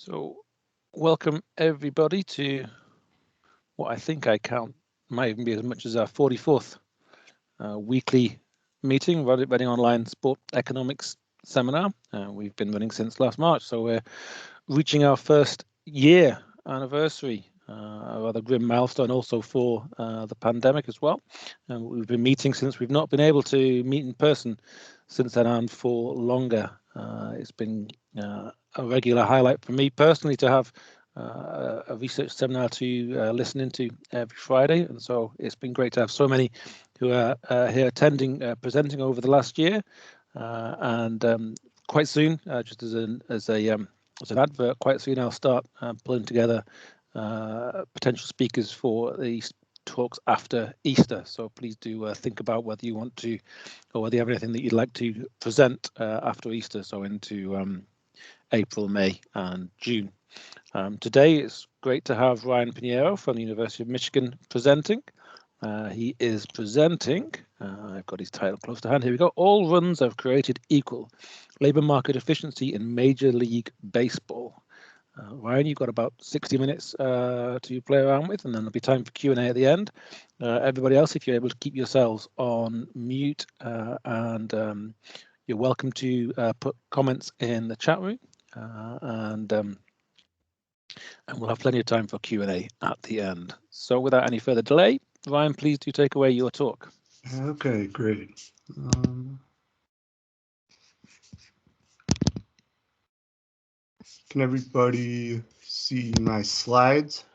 So, welcome everybody to what I think I count might even be as much as our 44th weekly meeting, running online sport economics seminar. We've been running since last March, so we're reaching our first year anniversary, a rather grim milestone also for the pandemic as well. We've been meeting since we've not been able to meet in person since then and for longer. It's been a regular highlight for me personally to have a research seminar to listen into every Friday, and so it's been great to have so many who are here attending, presenting over the last year, and quite soon, just as an advert, quite soon I'll start pulling together potential speakers for the talks after Easter. So please do think about whether you want to, or whether you have anything that you'd like to present after Easter, so into April, May, and June. Today it's great to have Ryan Pinheiro from the University of Michigan presenting. He is presenting, I've got his title close to hand, here we go, All Runs Are Created Equal, Labour Market Efficiency in Major League Baseball. Ryan, you've got about 60 minutes to play around with, and then there'll be time for Q&A at the end. Everybody else, if you're able to keep yourselves on mute, and you're welcome to put comments in the chat room, and we'll have plenty of time for Q&A at the end. So without any further delay, Ryan, please do take away your talk. Okay, great. Can everybody see my slides?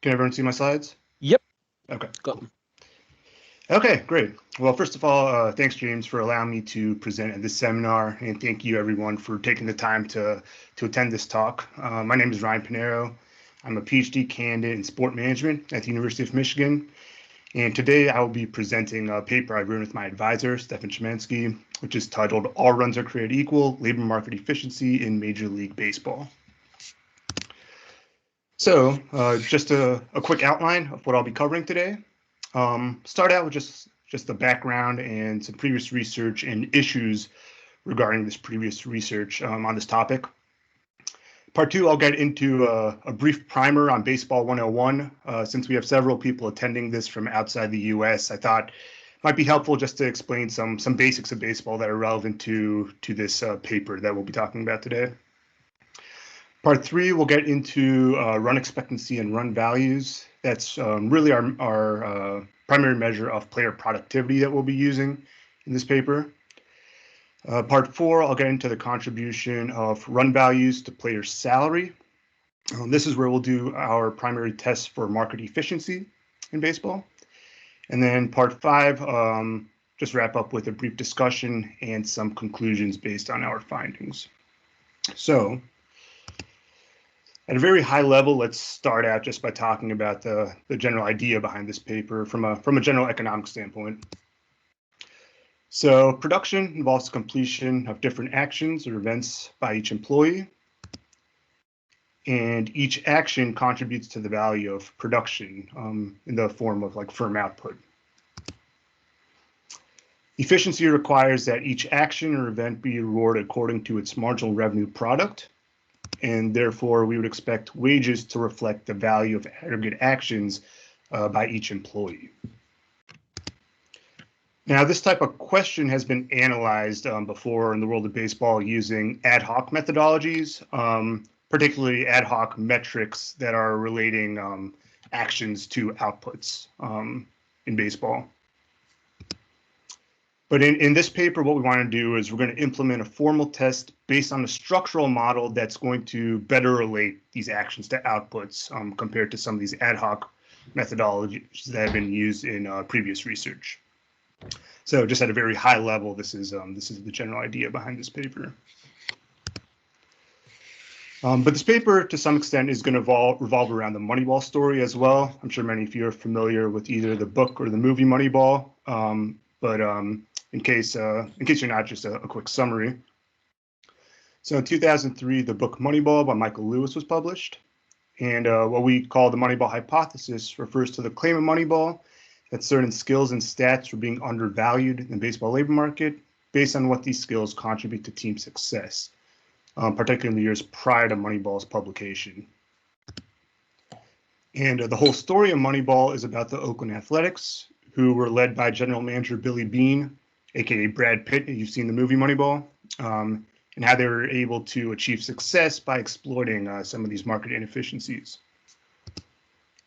Can everyone see my slides? Yep. Okay. Got them. Okay, great. Well, first of all, thanks, James, for allowing me to present at this seminar, and thank you, everyone, for taking the time to attend this talk. My name is Ryan Pinheiro. I'm a PhD candidate in sport management at the University of Michigan, and today I will be presenting a paper I've written with my advisor, Stefan Szymanski, which is titled All Runs Are Created Equal, Labor Market Efficiency in Major League Baseball. So just a quick outline of what I'll be covering today. Start out with just the background and some previous research and issues regarding this previous research on this topic. Part two, I'll get into a brief primer on Baseball 101. Since we have several people attending this from outside the US, I thought it might be helpful just to explain some basics of baseball that are relevant to this paper that we'll be talking about today. Part three, we'll get into run expectancy and run values. That's really our primary measure of player productivity that we'll be using in this paper. Part four, I'll get into the contribution of run values to player salary. This is where we'll do our primary tests for market efficiency in baseball. And then part five, just wrap up with a brief discussion and some conclusions based on our findings. So at a very high level, let's start out just by talking about the general idea behind this paper from a general economic standpoint. So production involves completion of different actions or events by each employee, and each action contributes to the value of production in the form of like firm output. Efficiency requires that each action or event be rewarded according to its marginal revenue product, and therefore we would expect wages to reflect the value of aggregate actions by each employee. Now, this type of question has been analyzed before in the world of baseball using ad hoc methodologies, particularly ad hoc metrics that are relating actions to outputs in baseball. But in this paper, what we want to do is we're going to implement a formal test based on a structural model that's going to better relate these actions to outputs compared to some of these ad hoc methodologies that have been used in previous research. So just at a very high level, this is the general idea behind this paper. But this paper, to some extent, is going to revolve around the Moneyball story as well. I'm sure many of you are familiar with either the book or the movie Moneyball. But in case you're not, just a quick summary. So in 2003, the book Moneyball by Michael Lewis was published. And what we call the Moneyball Hypothesis refers to the claim of Moneyball that certain skills and stats were being undervalued in the baseball labor market, based on what these skills contribute to team success, particularly in the years prior to Moneyball's publication. And the whole story of Moneyball is about the Oakland Athletics, who were led by general manager Billy Beane, aka Brad Pitt, if you've seen the movie Moneyball, and how they were able to achieve success by exploiting some of these market inefficiencies.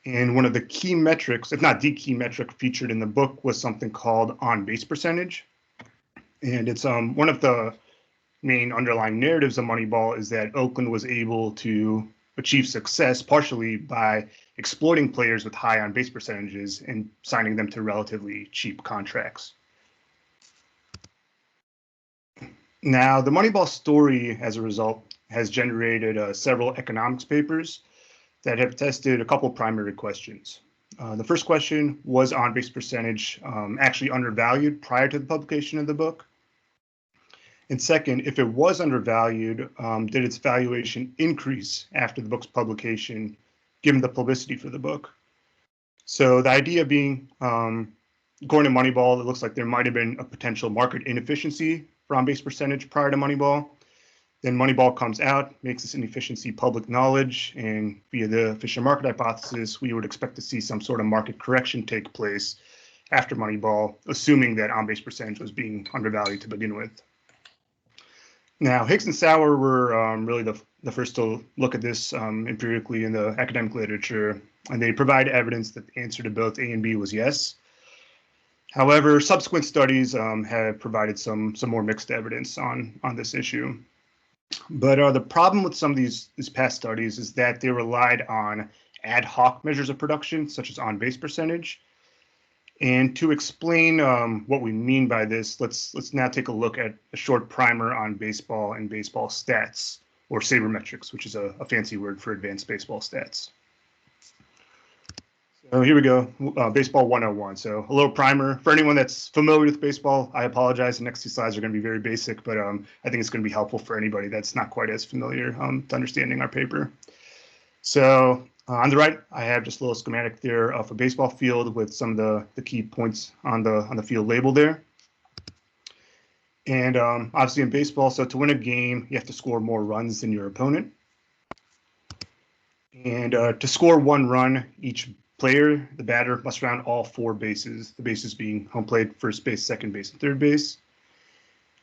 And one of the key metrics, if not the key metric featured in the book, was something called on-base percentage. And it's one of the main underlying narratives of Moneyball is that Oakland was able to achieve success partially by exploiting players with high on-base percentages and signing them to relatively cheap contracts. Now, the Moneyball story, as a result, has generated several economics papers that have tested a couple primary questions. The first question, was on-base percentage actually undervalued prior to the publication of the book? And second, if it was undervalued, did its valuation increase after the book's publication, given the publicity for the book? So the idea being, according to Moneyball, it looks like there might have been a potential market inefficiency for on-base percentage prior to Moneyball. Then Moneyball comes out, makes this inefficiency public knowledge, and via the efficient market hypothesis, we would expect to see some sort of market correction take place after Moneyball, assuming that on-base percentage was being undervalued to begin with. Now, Hicks and Sauer were really the first to look at this empirically in the academic literature, and they provide evidence that the answer to both A and B was yes. However, subsequent studies have provided some more mixed evidence on this issue. But the problem with some of these past studies is that they relied on ad hoc measures of production, such as on-base percentage. And to explain what we mean by this, let's now take a look at a short primer on baseball and baseball stats, or sabermetrics, which is a fancy word for advanced baseball stats. So here we go, Baseball 101. So a little primer. For anyone that's familiar with baseball, I apologize. The next two slides are going to be very basic, but I think it's going to be helpful for anybody that's not quite as familiar to understanding our paper. So on the right, I have just a little schematic there of a baseball field with some of the key points on the field labeled there. And obviously in baseball, so to win a game, you have to score more runs than your opponent. And to score one run, each player, the batter, must round all four bases, the bases being home plate, first base, second base, and third base.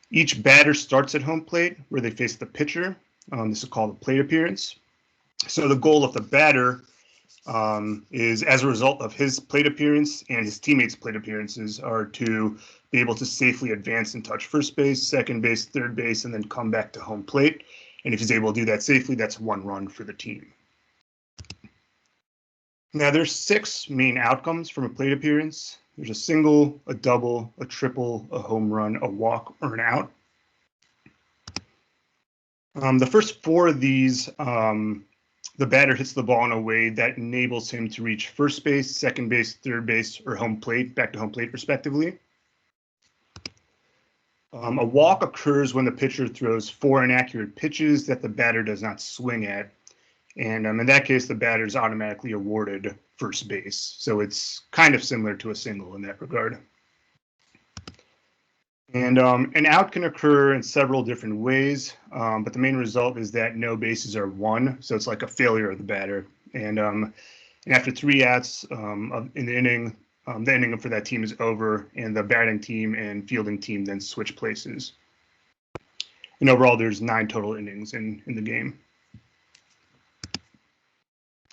Each batter starts at home plate where they face the pitcher. This is called a plate appearance. So the goal of the batter is, as a result of his plate appearance and his teammates' plate appearances, are to be able to safely advance and touch first base, second base, third base, and then come back to home plate. And if he's able to do that safely, that's one run for the team. Now, there's 6 main outcomes from a plate appearance. There's a single, a double, a triple, a home run, a walk, or an out. The first 4 of these, the batter hits the ball in a way that enables him to reach first base, second base, third base, or home plate, back to home plate, respectively. A walk occurs when the pitcher throws 4 inaccurate pitches that the batter does not swing at. And in that case, the batter is automatically awarded first base. So it's kind of similar to a single in that regard. And an out can occur in several different ways, but the main result is that no bases are won. So it's like a failure of the batter. And after 3 outs in the inning for that team is over, and the batting team and fielding team then switch places. And overall, there's 9 total innings in the game.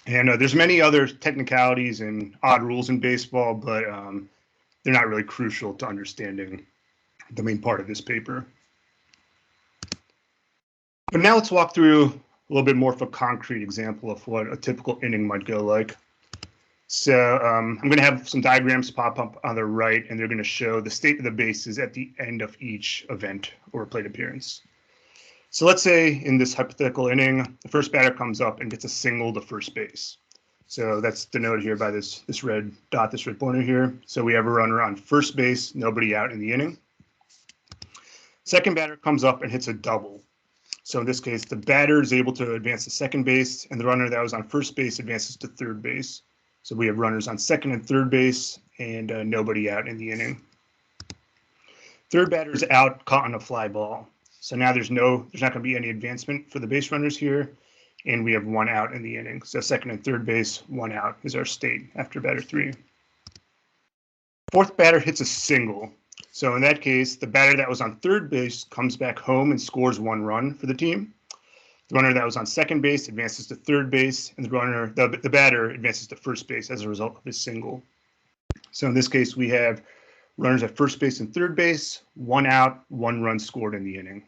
And there's many other technicalities and odd rules in baseball, but they're not really crucial to understanding the main part of this paper. But now let's walk through a little bit more of a concrete example of what a typical inning might go like. So I'm going to have some diagrams pop up on the right, and they're going to show the state of the bases at the end of each event or plate appearance. So let's say in this hypothetical inning, the first batter comes up and gets a single to first base. So that's denoted here by this red dot, this red pointer here. So we have a runner on first base, nobody out in the inning. Second batter comes up and hits a double. So in this case, the batter is able to advance to second base, and the runner that was on first base advances to third base. So we have runners on second and third base, and nobody out in the inning. Third batter is out, caught on a fly ball. So now there's not going to be any advancement for the base runners here, and we have one out in the inning. So second and third base, one out is our state after batter 3. Fourth batter hits a single. So in that case, the batter that was on third base comes back home and scores 1 run for the team. The runner that was on second base advances to third base, and the batter advances to first base as a result of his single. So in this case, we have runners at first base and third base, 1 out, 1 run scored in the inning.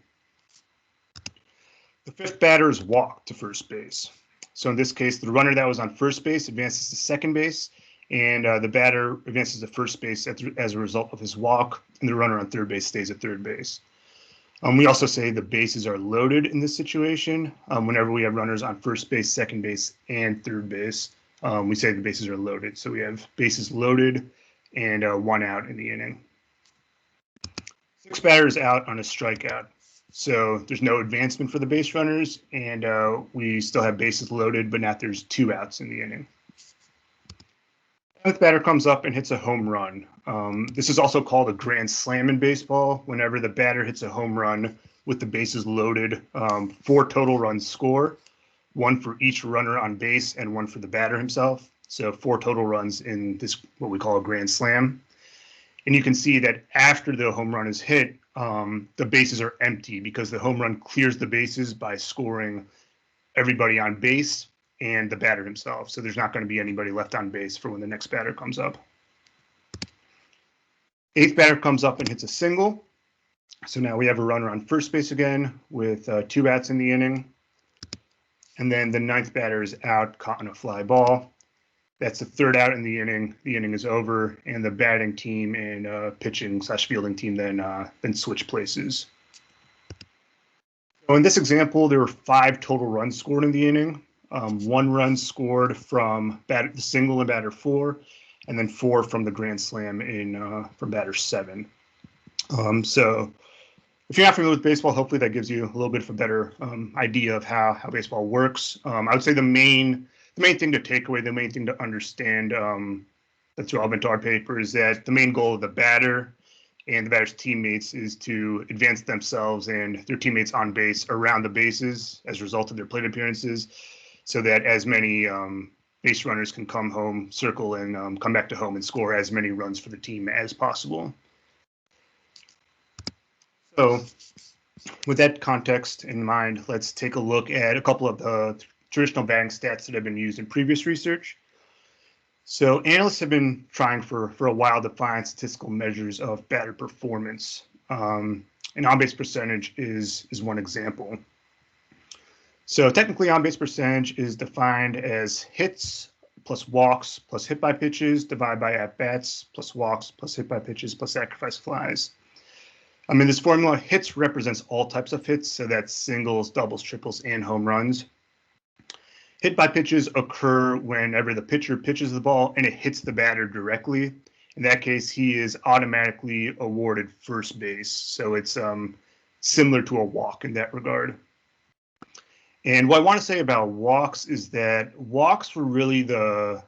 The fifth batter is walked to first base. So in this case, the runner that was on first base advances to second base, and the batter advances to first base as a result of his walk, and the runner on third base stays at third base. We also say the bases are loaded in this situation. Whenever we have runners on first base, second base, and third base, we say the bases are loaded. So we have bases loaded and 1 out in the inning. Sixth batter is out on a strikeout. So there's no advancement for the base runners, and we still have bases loaded, but now there's 2 outs in the inning. Seventh batter comes up and hits a home run. This is also called a grand slam in baseball. Whenever the batter hits a home run with the bases loaded, 4 total runs score, 1 for each runner on base and 1 for the batter himself. So 4 total runs in this, what we call a grand slam. And you can see that after the home run is hit, the bases are empty because the home run clears the bases by scoring everybody on base and the batter himself. So there's not going to be anybody left on base for when the next batter comes up. Eighth batter comes up and hits a single. So now we have a runner on first base again with 2 outs in the inning. And then the ninth batter is out, caught on a fly ball. That's the 3rd out in the inning. The inning is over, and the batting team and pitching/fielding team then switch places. So in this example, there were 5 total runs scored in the inning. 1 run scored from the single in batter 4, and then 4 from the grand slam from batter 7. So if you're not familiar with baseball, hopefully that gives you a little bit of a better idea of how baseball works. I would say the main thing to take away, the main thing to understand that's relevant to our paper is that the main goal of the batter and the batter's teammates is to advance themselves and their teammates on base around the bases as a result of their plate appearances, so that as many base runners can come home, circle, and come back to home and score as many runs for the team as possible. So with that context in mind, let's take a look at a couple of the traditional batting stats that have been used in previous research. So analysts have been trying for a while to find statistical measures of batter performance. And on-base percentage is one example. So technically on-base percentage is defined as hits plus walks plus hit by pitches divided by at-bats plus walks plus hit by pitches plus sacrifice flies. In this formula, hits represents all types of hits, so that's singles, doubles, triples, and home runs. Hit by pitches occur whenever the pitcher pitches the ball and it hits the batter directly. In that case, he is automatically awarded first base. So it's similar to a walk in that regard. And what I want to say about walks is that walks were really the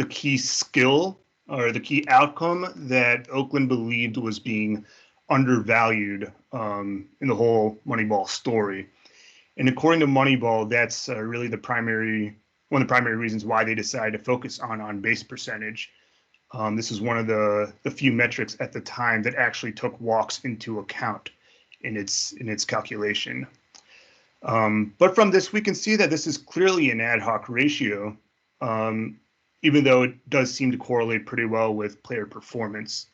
key skill or the key outcome that Oakland believed was being undervalued in the whole Moneyball story. And according to Moneyball, that's really one of the primary reasons why they decided to focus on base percentage. This is one of the few metrics at the time that actually took walks into account in its calculation. But from this, we can see that this is clearly an ad hoc ratio, even though it does seem to correlate pretty well with player performance.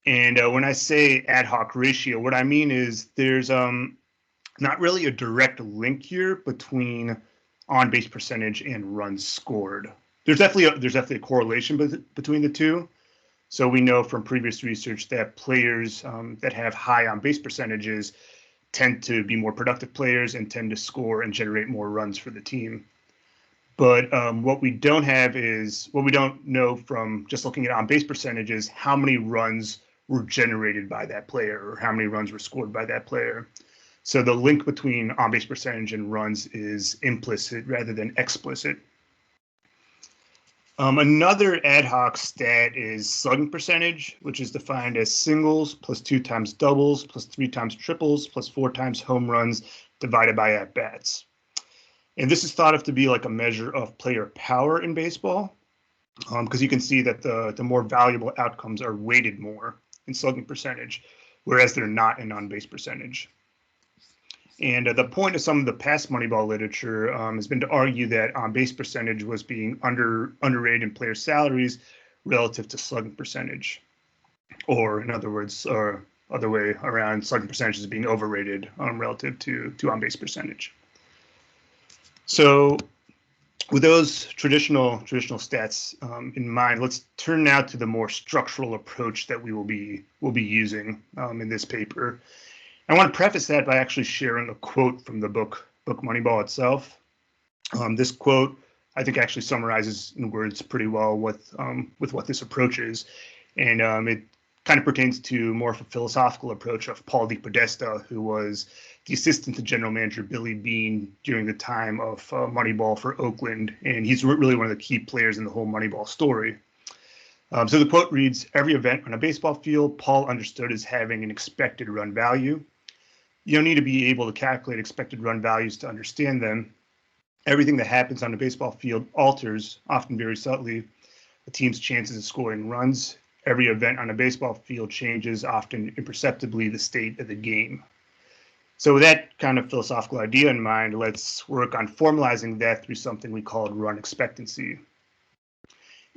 And when I say ad hoc ratio, what I mean is there's not really a direct link here between on-base percentage and runs scored. There's definitely a correlation between the two. So we know from previous research that players that have high on-base percentages tend to be more productive players and tend to score and generate more runs for the team. But what we don't know from just looking at on-base percentages, how many runs were generated by that player or how many runs were scored by that player. So the link between on-base percentage and runs is implicit rather than explicit. Another ad hoc stat is slugging percentage, which is defined as singles plus 2 times doubles plus 3 times triples plus 4 times home runs divided by at bats. And this is thought of to be like a measure of player power in baseball, because you can see that the more valuable outcomes are weighted more in slugging percentage, whereas they're not in on-base percentage. And the point of some of the past Moneyball literature has been to argue that on-base percentage was being underrated in player salaries relative to slugging percentage, or in other words, or other way around, slugging percentage is being overrated relative to on-base percentage. So with those traditional stats in mind, let's turn now to the more structural approach that we'll be using in this paper. I want to preface that by actually sharing a quote from the book Moneyball itself. This quote, I think, actually summarizes in words pretty well with what this approach is, and it kind of pertains to more of a philosophical approach of Paul DePodesta, who was the assistant to general manager Billy Beane during the time of Moneyball for Oakland, and he's really one of the key players in the whole Moneyball story. So the quote reads, "Every event on a baseball field, Paul understood as having an expected run value. You don't need to be able to calculate expected run values to understand them. Everything that happens on the baseball field alters, often very subtly, a team's chances of scoring runs. Every event on a baseball field changes, often imperceptibly, the state of the game." So with that kind of philosophical idea in mind, let's work on formalizing that through something we called run expectancy.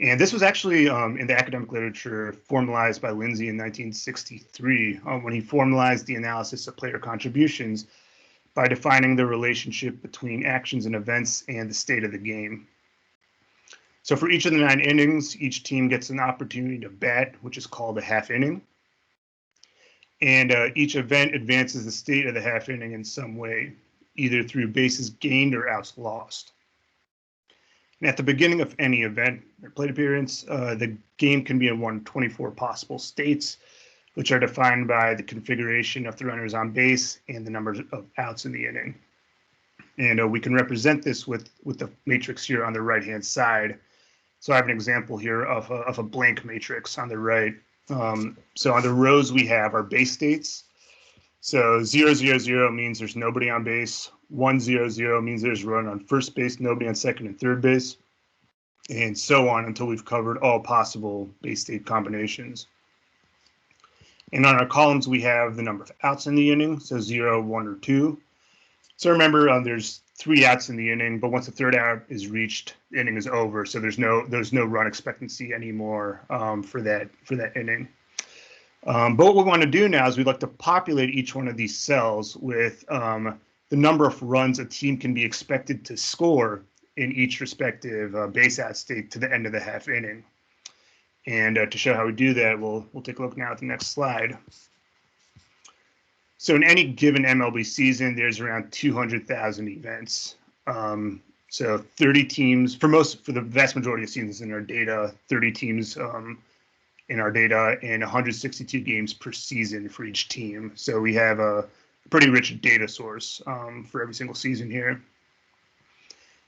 And this was actually in the academic literature formalized by Lindsay in 1963 when he formalized the analysis of player contributions by defining the relationship between actions and events and the state of the game. So for each of the 9 innings, each team gets an opportunity to bat, which is called a half inning. And each event advances the state of the half inning in some way, either through bases gained or outs lost. And at the beginning of any event or plate appearance, the game can be in one of 24 possible states, which are defined by the configuration of the runners on base and the number of outs in the inning. And we can represent this with the matrix here on the right-hand side. So I have an example here of a blank matrix on the right. So on the rows we have our base states. So 0, 0, 0 means there's nobody on base. 1, 0, 0 means there's a run on first base, nobody on second and third base, and so on until we've covered all possible base state combinations. And on our columns, we have the number of outs in the inning, so 0, 1, or 2. So remember, there's 3 outs in the inning, but once the third out is reached, the inning is over. So there's no run expectancy anymore for that inning. But what we want to do now is we'd like to populate each one of these cells with the number of runs a team can be expected to score in each respective base out state to the end of the half inning. And to show how we do that, we'll take a look now at the next slide. So in any given MLB season, there's around 200,000 events. So 30 teams, for the vast majority of seasons in our data, 30 teams in our data, and 162 games per season for each team. So we have a pretty rich data source for every single season here.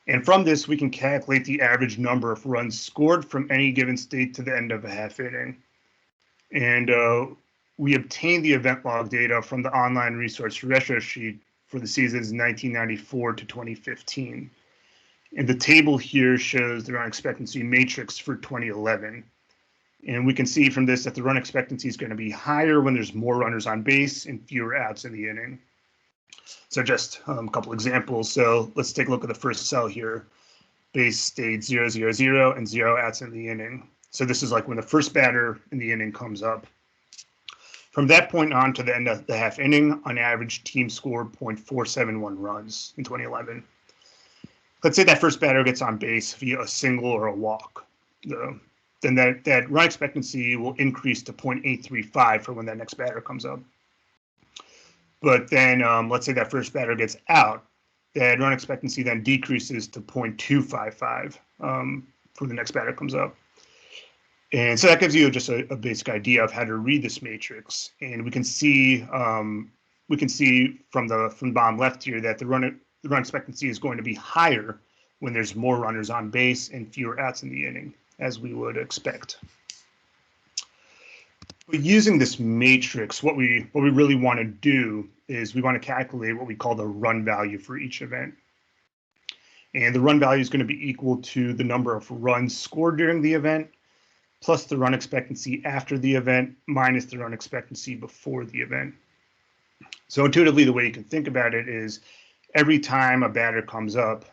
And from this, we can calculate the average number of runs scored from any given state to the end of a half inning. And we obtained the event log data from the online resource Regression sheet for the seasons 1994 to 2015. And the table here shows the run expectancy matrix for 2011. And we can see from this that the run expectancy is going to be higher when there's more runners on base and fewer outs in the inning. So just a couple examples. So let's take a look at the first cell here. Base state 0, 0, 0 and 0 outs in the inning. So this is like when the first batter in the inning comes up. From that point on to the end of the half inning, on average, teams scored 0.471 runs in 2011. Let's say that first batter gets on base via a single or a walk. Then that run expectancy will increase to 0.835 for when that next batter comes up. But then let's say that first batter gets out, that run expectancy then decreases to 0.255 for the next batter comes up. And so that gives you just a basic idea of how to read this matrix. And we can see from the bottom left here that the run expectancy is going to be higher when there's more runners on base and fewer outs in the inning. as we would expect. But using this matrix, what we really want to do is we want to calculate what we call the run value for each event. And the run value is going to be equal to the number of runs scored during the event, plus the run expectancy after the event, minus the run expectancy before the event. So intuitively, the way you can think about it is every time a batter comes up,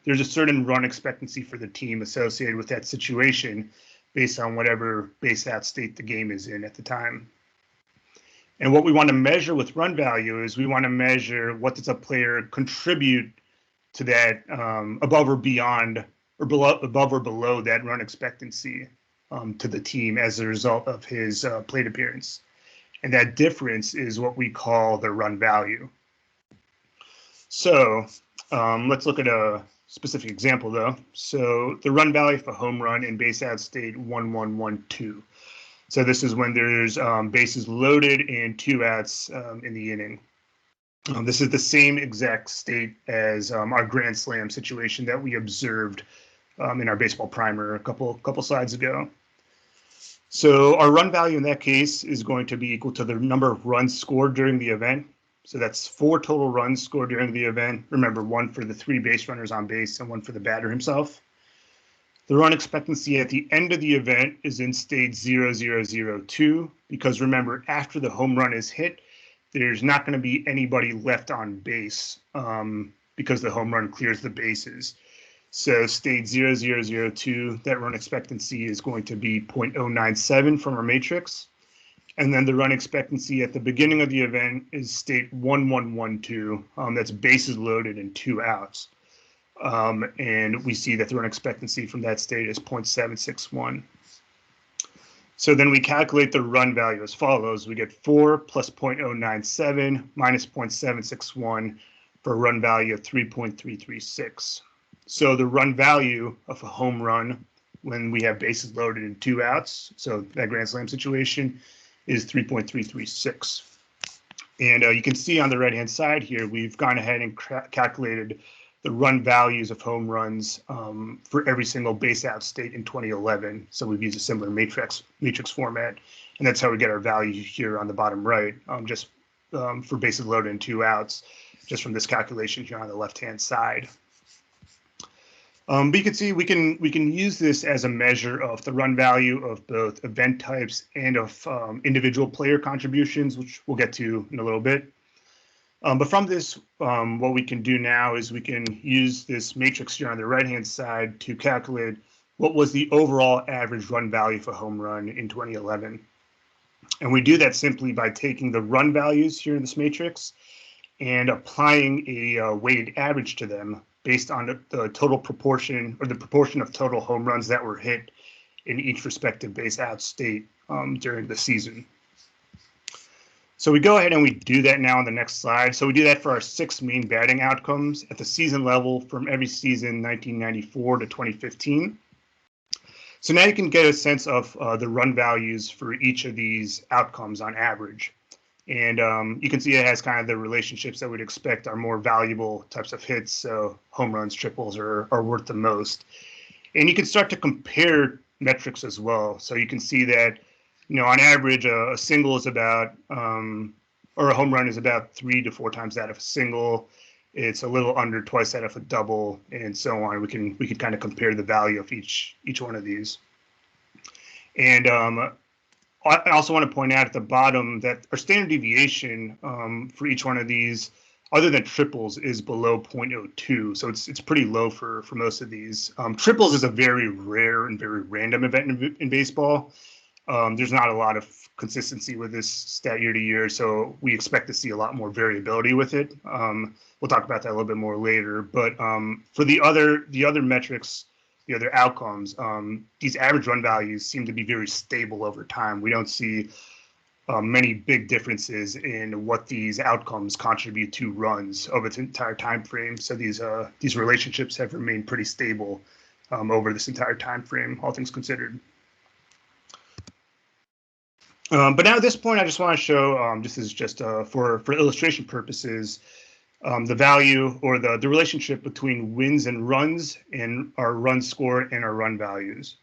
there's a certain run expectancy for the team associated with that situation based on whatever base out state the game is in at the time. And what we want to measure with run value is we want to measure what does a player contribute to that above or beyond or above or below that run expectancy to the team as a result of his plate appearance. And that difference is what we call the run value. So let's look at a specific example, though. So the run value for home run in base out state 1-1-1-2. So this is when there's bases loaded and 2 outs in the inning. This is the same exact state as our Grand Slam situation that we observed in our baseball primer a couple slides ago. So our run value in that case is going to be equal to the number of runs scored during the event. So that's 4 total runs scored during the event. Remember, 1 for the 3 base runners on base and 1 for the batter himself. The run expectancy at the end of the event is in state 0-0-0-2 because remember, after the home run is hit, there's not going to be anybody left on base because the home run clears the bases. So state 0-0-0-2, that run expectancy is going to be 0.097 from our matrix. And then the run expectancy at the beginning of the event is state 1-1-1-2. That's bases loaded and 2 outs. And we see that the run expectancy from that state is 0.761. So then we calculate the run value as follows. We get 4 plus 0.097 minus 0.761 for a run value of 3.336. So the run value of a home run when we have bases loaded and 2 outs, so that Grand Slam situation, is 3.336. And you can see on the right-hand side here, we've gone ahead and calculated the run values of home runs for every single base out state in 2011. So we've used a similar matrix format, and that's how we get our value here on the bottom right, just for bases loaded and 2 outs, just from this calculation here on the left-hand side. But you can see we can use this as a measure of the run value of both event types and of individual player contributions, which we'll get to in a little bit. But from this, what we can do now is we can use this matrix here on the right-hand side to calculate what was the overall average run value for home run in 2011. And we do that simply by taking the run values here in this matrix and applying a weighted average to them based on the total proportion or the proportion of total home runs that were hit in each respective base out state during the season. So we go ahead and we do that now on the next slide. So we do that for our 6 main batting outcomes at the season level from every season 1994 to 2015. So now you can get a sense of the run values for each of these outcomes on average. And you can see it has kind of the relationships that we'd expect are more valuable types of hits. So home runs, triples are worth the most. And you can start to compare metrics as well. So you can see that, on average, a single is about, or a home run is about 3 to 4 times that of a single. It's a little under twice that of a double, and so on. We can kind of compare the value of each one of these. And I also want to point out at the bottom that our standard deviation for each one of these, other than triples, is below 0.02. So it's pretty low for most of these. Triples is a very rare and very random event in baseball. There's not a lot of consistency with this stat year to year, so we expect to see a lot more variability with it. We'll talk about that a little bit more later. But for the other metrics, the other outcomes, these average run values seem to be very stable over time. We don't see many big differences in what these outcomes contribute to runs over the entire time frame. So these relationships have remained pretty stable over this entire time frame, all things considered. But now at this point, I just want to show, this is just for illustration purposes, the value or the relationship between wins and runs and our run score and our run values.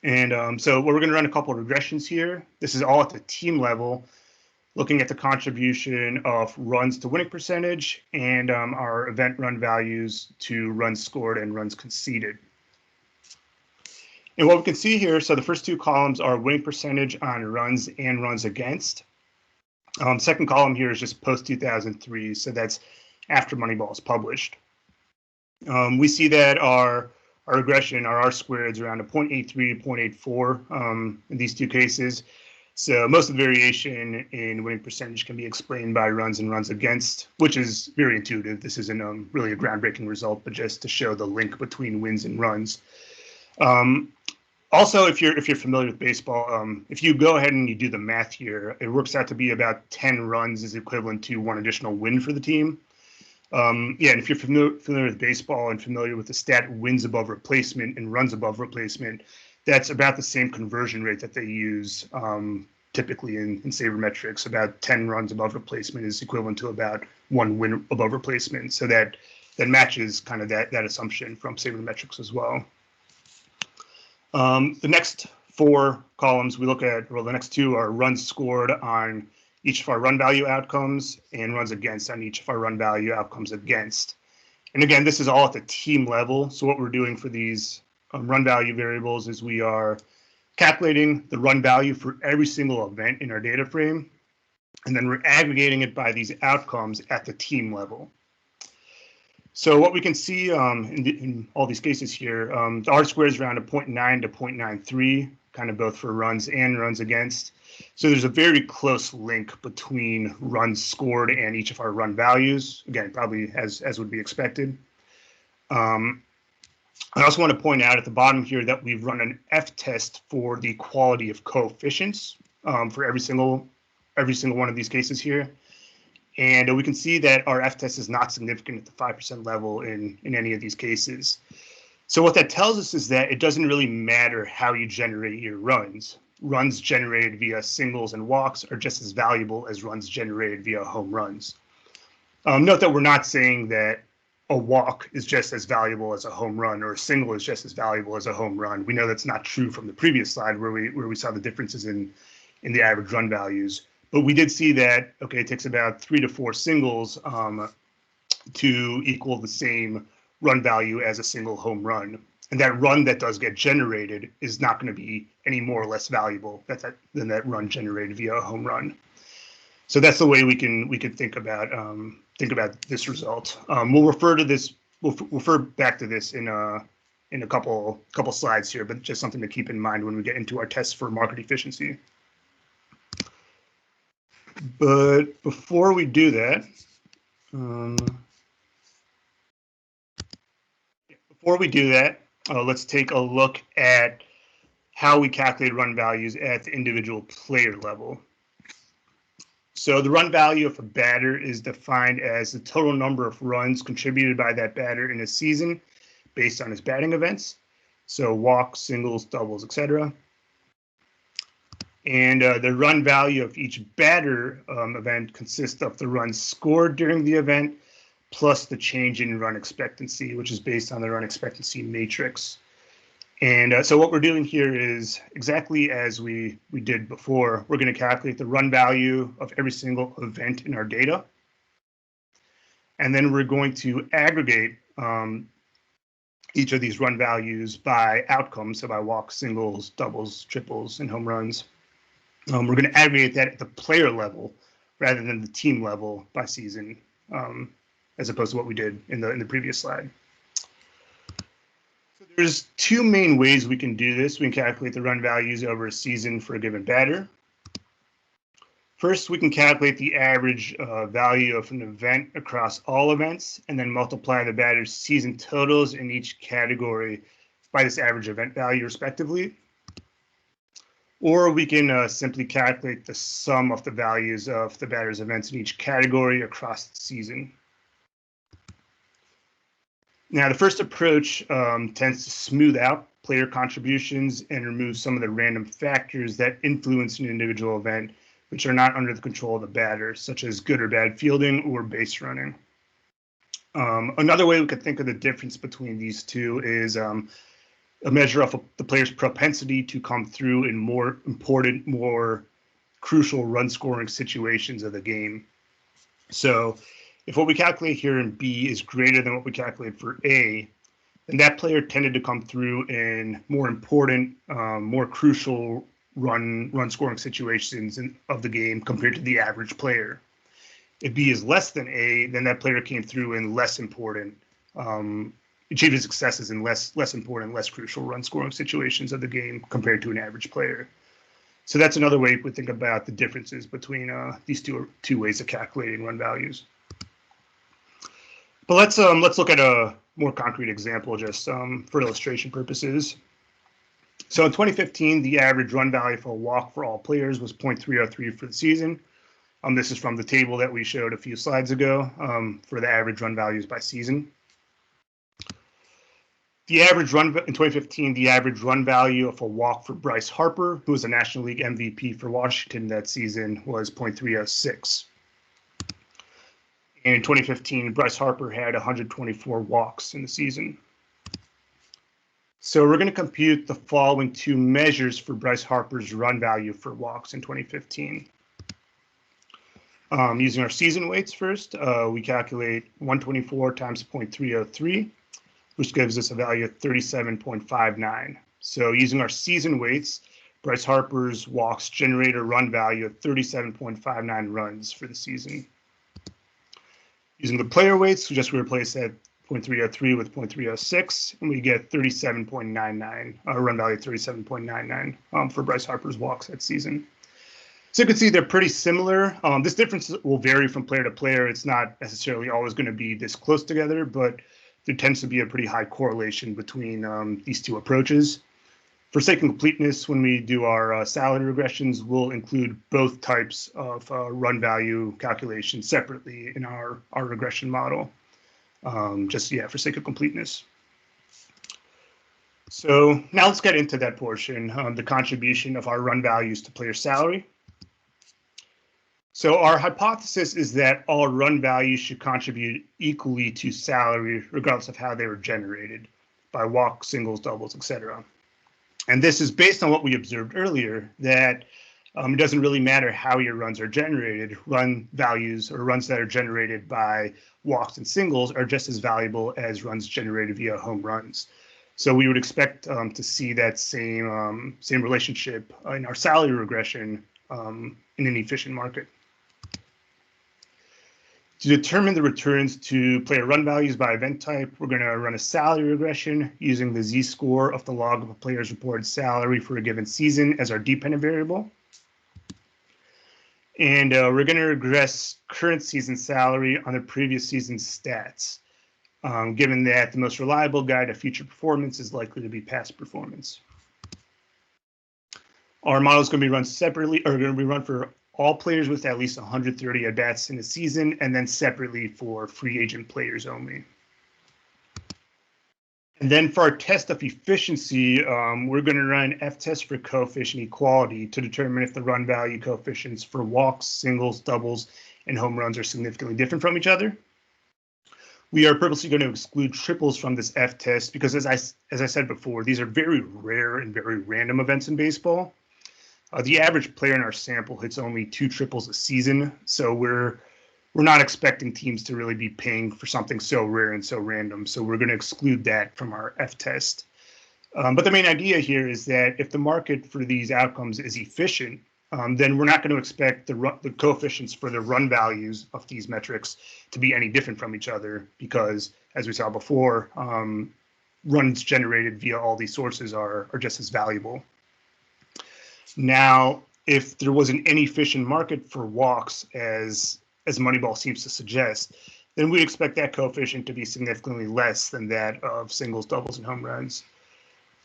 And so we're going to run a couple of regressions here. This is all at the team level, looking at the contribution of runs to winning percentage and our event run values to runs scored and runs conceded. And what we can see here, so the first two columns are winning percentage on runs and runs against. Second column here is just post 2003, so that's after Moneyball is published. We see that our regression, our R squared, is around a 0.83, 0.84 in these two cases. So most of the variation in winning percentage can be explained by runs and runs against, which is very intuitive. This isn't really a groundbreaking result, but just to show the link between wins and runs. Also, if you're familiar with baseball, if you go ahead and you do the math here, it works out to be about 10 runs is equivalent to one additional win for the team. And if you're familiar with baseball and familiar with the stat wins above replacement and runs above replacement, that's about the same conversion rate that they use typically in sabermetrics. About 10 runs above replacement is equivalent to about one win above replacement. So that matches kind of that assumption from sabermetrics as well. The next four columns we look at, well, the next two are runs scored on each of our run value outcomes and runs against on each of our run value outcomes against. And again, this is all at the team level. So what we're doing for these run value variables is we are calculating the run value for every single event in our data frame, and then we're aggregating it by these outcomes at the team level. So what we can see in all these cases here, the R squared is around a 0.9 to 0.93, kind of both for runs and runs against. So there's a very close link between runs scored and each of our run values. Again, probably as would be expected. I also want to point out at the bottom here that we've run an F-test for the quality of coefficients for every single one of these cases here. And we can see that our F-test is not significant at the 5% level in any of these cases. So what that tells us is that it doesn't really matter how you generate your runs. Runs generated via singles and walks are just as valuable as runs generated via home runs. Note that we're not saying that a walk is just as valuable as a home run or a single is just as valuable as a home run. We know that's not true from the previous slide where we saw the differences in the average run values. But we did see that, okay, it takes about 3 to 4 singles to equal the same run value as a single home run. And that run that does get generated is not going to be any more or less valuable than that run generated via a home run. So that's the way we can think about this result. We'll refer to this. We'll refer back to this in a couple slides here, but just something to keep in mind when we get into our tests for market efficiency. But before we do that, let's take a look at how we calculate run values at the individual player level. So the run value of a batter is defined as the total number of runs contributed by that batter in a season based on his batting events. So walks, singles, doubles, etc. And the run value of each batter event consists of the runs scored during the event plus the change in run expectancy, which is based on the run expectancy matrix. And so what we're doing here is exactly as we did before. We're going to calculate the run value of every single event in our data. And then we're going to aggregate each of these run values by outcomes, so by walks, singles, doubles, triples, and home runs. We're going to aggregate that at the player level rather than the team level by season, as opposed to what we did in the previous slide. So there's two main ways we can do this. We can calculate the run values over a season for a given batter. First, we can calculate the average value of an event across all events, and then multiply the batter's season totals in each category by this average event value, respectively. Or we can simply calculate the sum of the values of the batter's events in each category across the season. Now, the first approach tends to smooth out player contributions and remove some of the random factors that influence an individual event, which are not under the control of the batter, such as good or bad fielding or base running. Another way we could think of the difference between these two is a measure of the player's propensity to come through in more important, more crucial run scoring situations of the game. So if what we calculate here in B is greater than what we calculate for A, then that player tended to come through in more important, more crucial run scoring situations of the game compared to the average player. If B is less than A, then that player came through in less important, achieved successes in less important, less crucial run scoring situations of the game compared to an average player. So that's another way we think about the differences between these two ways of calculating run values. But let's look at a more concrete example just for illustration purposes. So in 2015, the average run value for a walk for all players was 0.303 for the season. This is from the table that we showed a few slides ago for the average run values by season. The average run in 2015, the average run value of a walk for Bryce Harper, who was a National League MVP for Washington that season, was 0.306. And in 2015, Bryce Harper had 124 walks in the season. So we're going to compute the following two measures for Bryce Harper's run value for walks in 2015. Using our season weights first, we calculate 124 times 0.303, which gives us a value of 37.59. So using our season weights, Bryce Harper's walks generate a run value of 37.59 runs for the season. Using the player weights, we just replace that 0.303 with 0.306, and we get 37.99, a run value of 37.99 for Bryce Harper's walks that season. So you can see they're pretty similar. This difference will vary from player to player. It's not necessarily always going to be this close together, but there tends to be a pretty high correlation between these two approaches. For sake of completeness, when we do our salary regressions, we'll include both types of run value calculations separately in our regression model. For sake of completeness. So now let's get into that portion, the contribution of our run values to player salary. So our hypothesis is that all run values should contribute equally to salary, regardless of how they were generated, by walks, singles, doubles, etc. And this is based on what we observed earlier, that it doesn't really matter how your runs are generated. Run values or runs that are generated by walks and singles are just as valuable as runs generated via home runs. So we would expect to see that same relationship in our salary regression in an efficient market. To determine the returns to player run values by event type, we're going to run a salary regression using the z-score of the log of a player's reported salary for a given season as our dependent variable. And we're going to regress current season salary on the previous season's stats, given that the most reliable guide to future performance is likely to be past performance. Our model is going to be run separately, or going to be run for all players with at least 130 at-bats in a season, and then separately for free agent players only. And then for our test of efficiency, we're going to run F-test for coefficient equality to determine if the run value coefficients for walks, singles, doubles, and home runs are significantly different from each other. We are purposely going to exclude triples from this F-test because, as I said before, these are very rare and very random events in baseball. The average player in our sample hits only 2 triples a season, so we're not expecting teams to really be paying for something so rare and so random. So we're going to exclude that from our F-test. But the main idea here is that if the market for these outcomes is efficient, then we're not going to expect the coefficients for the run values of these metrics to be any different from each other because, as we saw before, runs generated via all these sources are just as valuable. Now, if there was an inefficient market for walks, as Moneyball seems to suggest, then we'd expect that coefficient to be significantly less than that of singles, doubles, and home runs.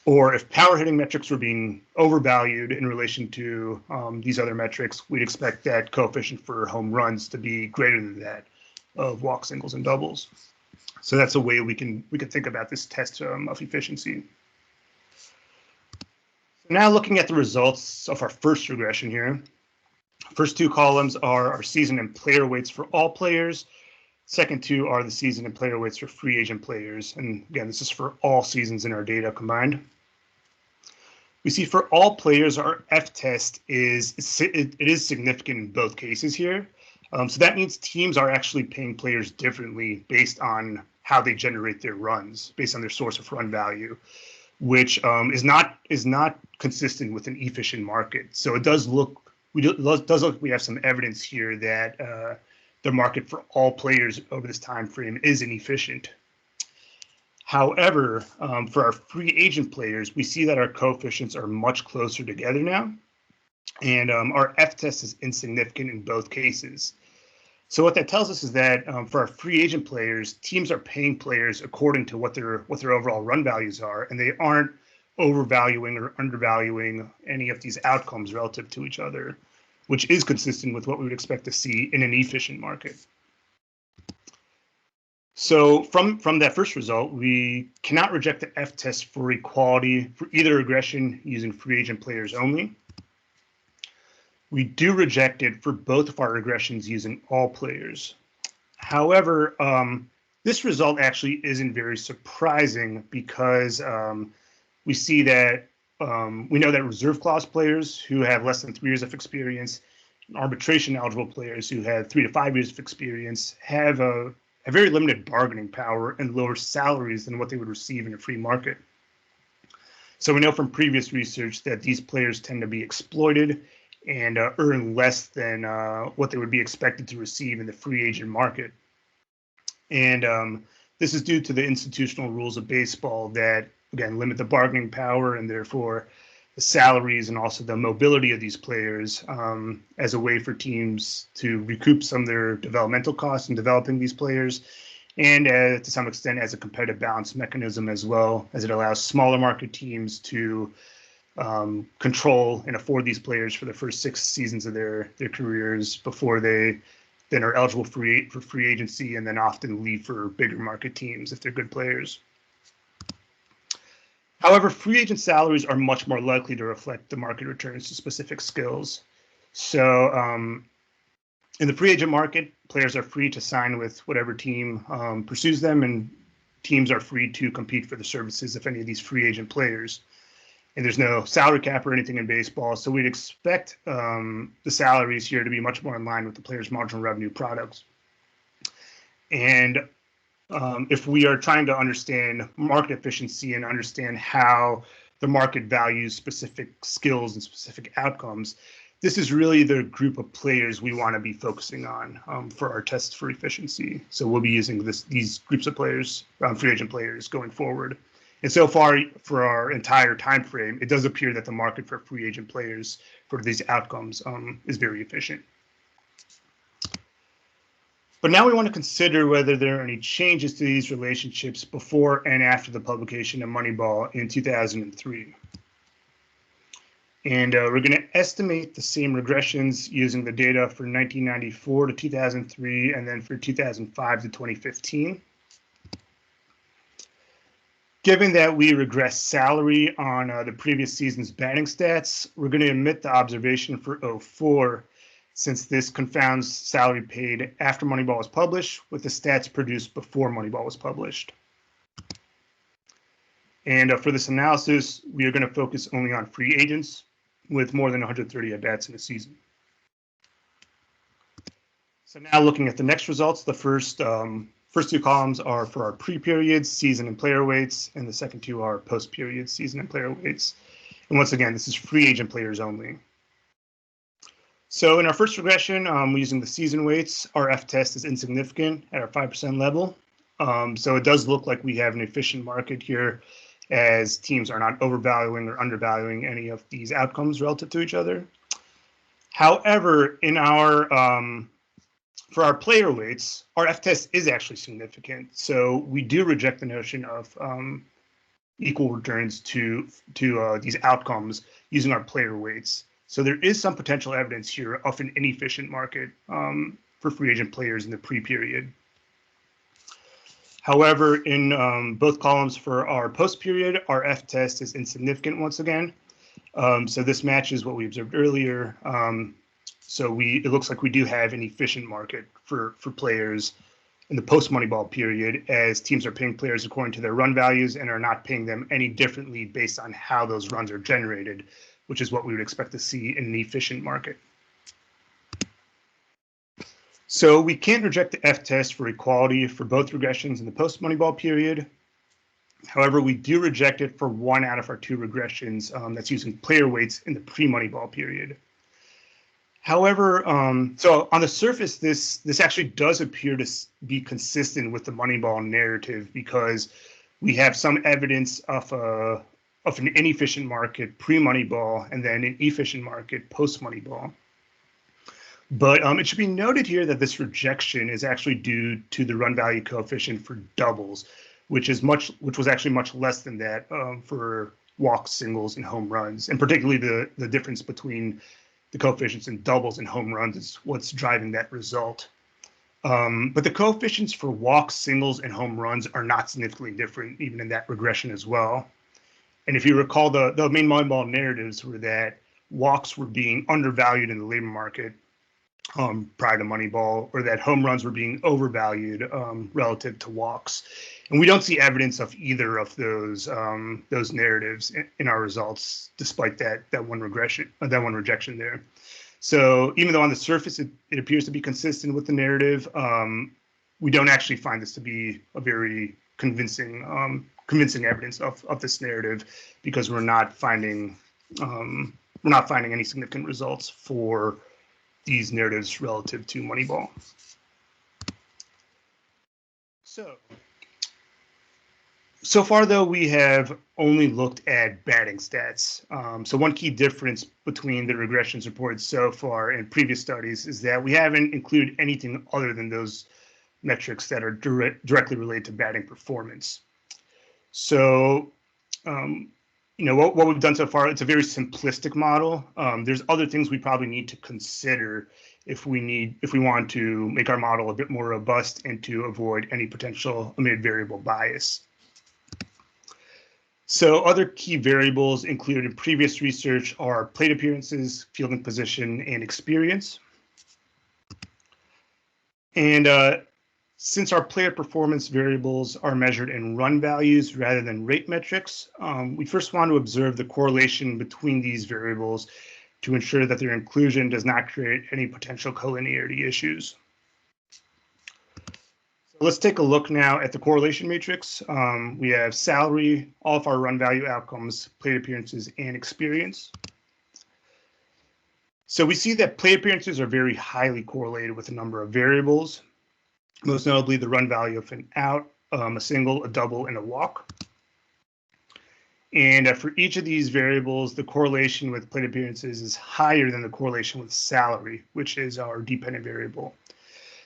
Or if power hitting metrics were being overvalued in relation to these other metrics, we'd expect that coefficient for home runs to be greater than that of walks, singles, and doubles. So that's a way we can think about this test of efficiency. Now looking at the results of our first regression here. First 2 columns are our season and player weights for all players. Second 2 are the season and player weights for free agent players. And again, this is for all seasons in our data combined. We see for all players, our F-test is significant in both cases here. So that means teams are actually paying players differently based on how they generate their runs, based on their source of run value, which is not consistent with an efficient market. So it does look we have some evidence here that the market for all players over this time frame is inefficient. However, for our free agent players, we see that our coefficients are much closer together now, and our F-test is insignificant in both cases. So what that tells us is that for our free agent players, teams are paying players according to what their overall run values are, and they aren't overvaluing or undervaluing any of these outcomes relative to each other, which is consistent with what we would expect to see in an efficient market. So from that first result, we cannot reject the F-test for equality for either regression using free agent players only. We do reject it for both of our regressions using all players. However, this result actually isn't very surprising because we see that we know that reserve clause players who have less than 3 years of experience, and arbitration eligible players who have 3 to 5 years of experience have a very limited bargaining power and lower salaries than what they would receive in a free market. So we know from previous research that these players tend to be exploited and earn less than what they would be expected to receive in the free agent market. And this is due to the institutional rules of baseball that, again, limit the bargaining power and therefore the salaries and also the mobility of these players as a way for teams to recoup some of their developmental costs in developing these players, and to some extent as a competitive balance mechanism as well, as it allows smaller market teams to control and afford these players for the first 6 seasons of their careers before they then are eligible for free agency and then often leave for bigger market teams if they're good players. However, free agent salaries are much more likely to reflect the market returns to specific skills. So in the free agent market, players are free to sign with whatever team pursues them, and teams are free to compete for the services of any of these free agent players. And there's no salary cap or anything in baseball, so we'd expect the salaries here to be much more in line with the players' marginal revenue products. And if we are trying to understand market efficiency and understand how the market values specific skills and specific outcomes, this is really the group of players we want to be focusing on for our tests for efficiency. So we'll be using these groups of players, free agent players, going forward. And so far, for our entire time frame, it does appear that the market for free agent players for these outcomes is very efficient. But now we want to consider whether there are any changes to these relationships before and after the publication of Moneyball in 2003. And we're going to estimate the same regressions using the data for 1994 to 2003 and then for 2005 to 2015. Given that we regress salary on the previous season's batting stats, we're going to omit the observation for 04, since this confounds salary paid after Moneyball was published with the stats produced before Moneyball was published. And for this analysis, we are going to focus only on free agents with more than 130 at-bats in a season. So now looking at the next results, the first 2 columns are for our pre-period, season, and player weights, and the second 2 are post-period, season, and player weights. And once again, this is free agent players only. So in our first regression, using the season weights, our F-test is insignificant at our 5% level. So it does look like we have an efficient market here, as teams are not overvaluing or undervaluing any of these outcomes relative to each other. However, in our for our player weights, our F-test is actually significant. So we do reject the notion of equal returns to these outcomes using our player weights. So there is some potential evidence here of an inefficient market for free agent players in the pre-period. However, in both columns for our post-period, our F-test is insignificant once again. So this matches what we observed earlier. So it looks like we do have an efficient market for players in the post-Moneyball period, as teams are paying players according to their run values and are not paying them any differently based on how those runs are generated, which is what we would expect to see in an efficient market. So we can't reject the F-test for equality for both regressions in the post-Moneyball period. However, we do reject it for one out of our two regressions that's using player weights in the pre-Moneyball period. However, so on the surface, this actually does appear to be consistent with the Moneyball narrative, because we have some evidence of an inefficient market pre-Moneyball and then an efficient market post-Moneyball. But it should be noted here that this rejection is actually due to the run value coefficient for doubles, which was actually much less than that for walks, singles, and home runs, and particularly the difference between the coefficients in doubles and home runs is what's driving that result. But the coefficients for walks, singles, and home runs are not significantly different, even in that regression as well. And if you recall, the main Moneyball narratives were that walks were being undervalued in the labor market prior to Moneyball, or that home runs were being overvalued relative to walks. And we don't see evidence of either of those narratives in our results, despite that one rejection there. So even though on the surface it appears to be consistent with the narrative, we don't actually find this to be a very convincing evidence of this narrative, because we're not finding any significant results for these narratives relative to Moneyball. So far, though, we have only looked at batting stats. So one key difference between the regressions reported so far and previous studies is that we haven't included anything other than those metrics that are directly related to batting performance. So, what we've done so far, it's a very simplistic model. There's other things we probably need to consider if we want to make our model a bit more robust and to avoid any potential omitted variable bias. So other key variables included in previous research are plate appearances, fielding position, and experience. And since our player performance variables are measured in run values rather than rate metrics, we first want to observe the correlation between these variables to ensure that their inclusion does not create any potential collinearity issues. So let's take a look now at the correlation matrix. We have salary, all of our run value outcomes, plate appearances, and experience. So we see that plate appearances are very highly correlated with a number of variables, most notably the run value of an out, a single, a double, and a walk. And for each of these variables, the correlation with plate appearances is higher than the correlation with salary, which is our dependent variable.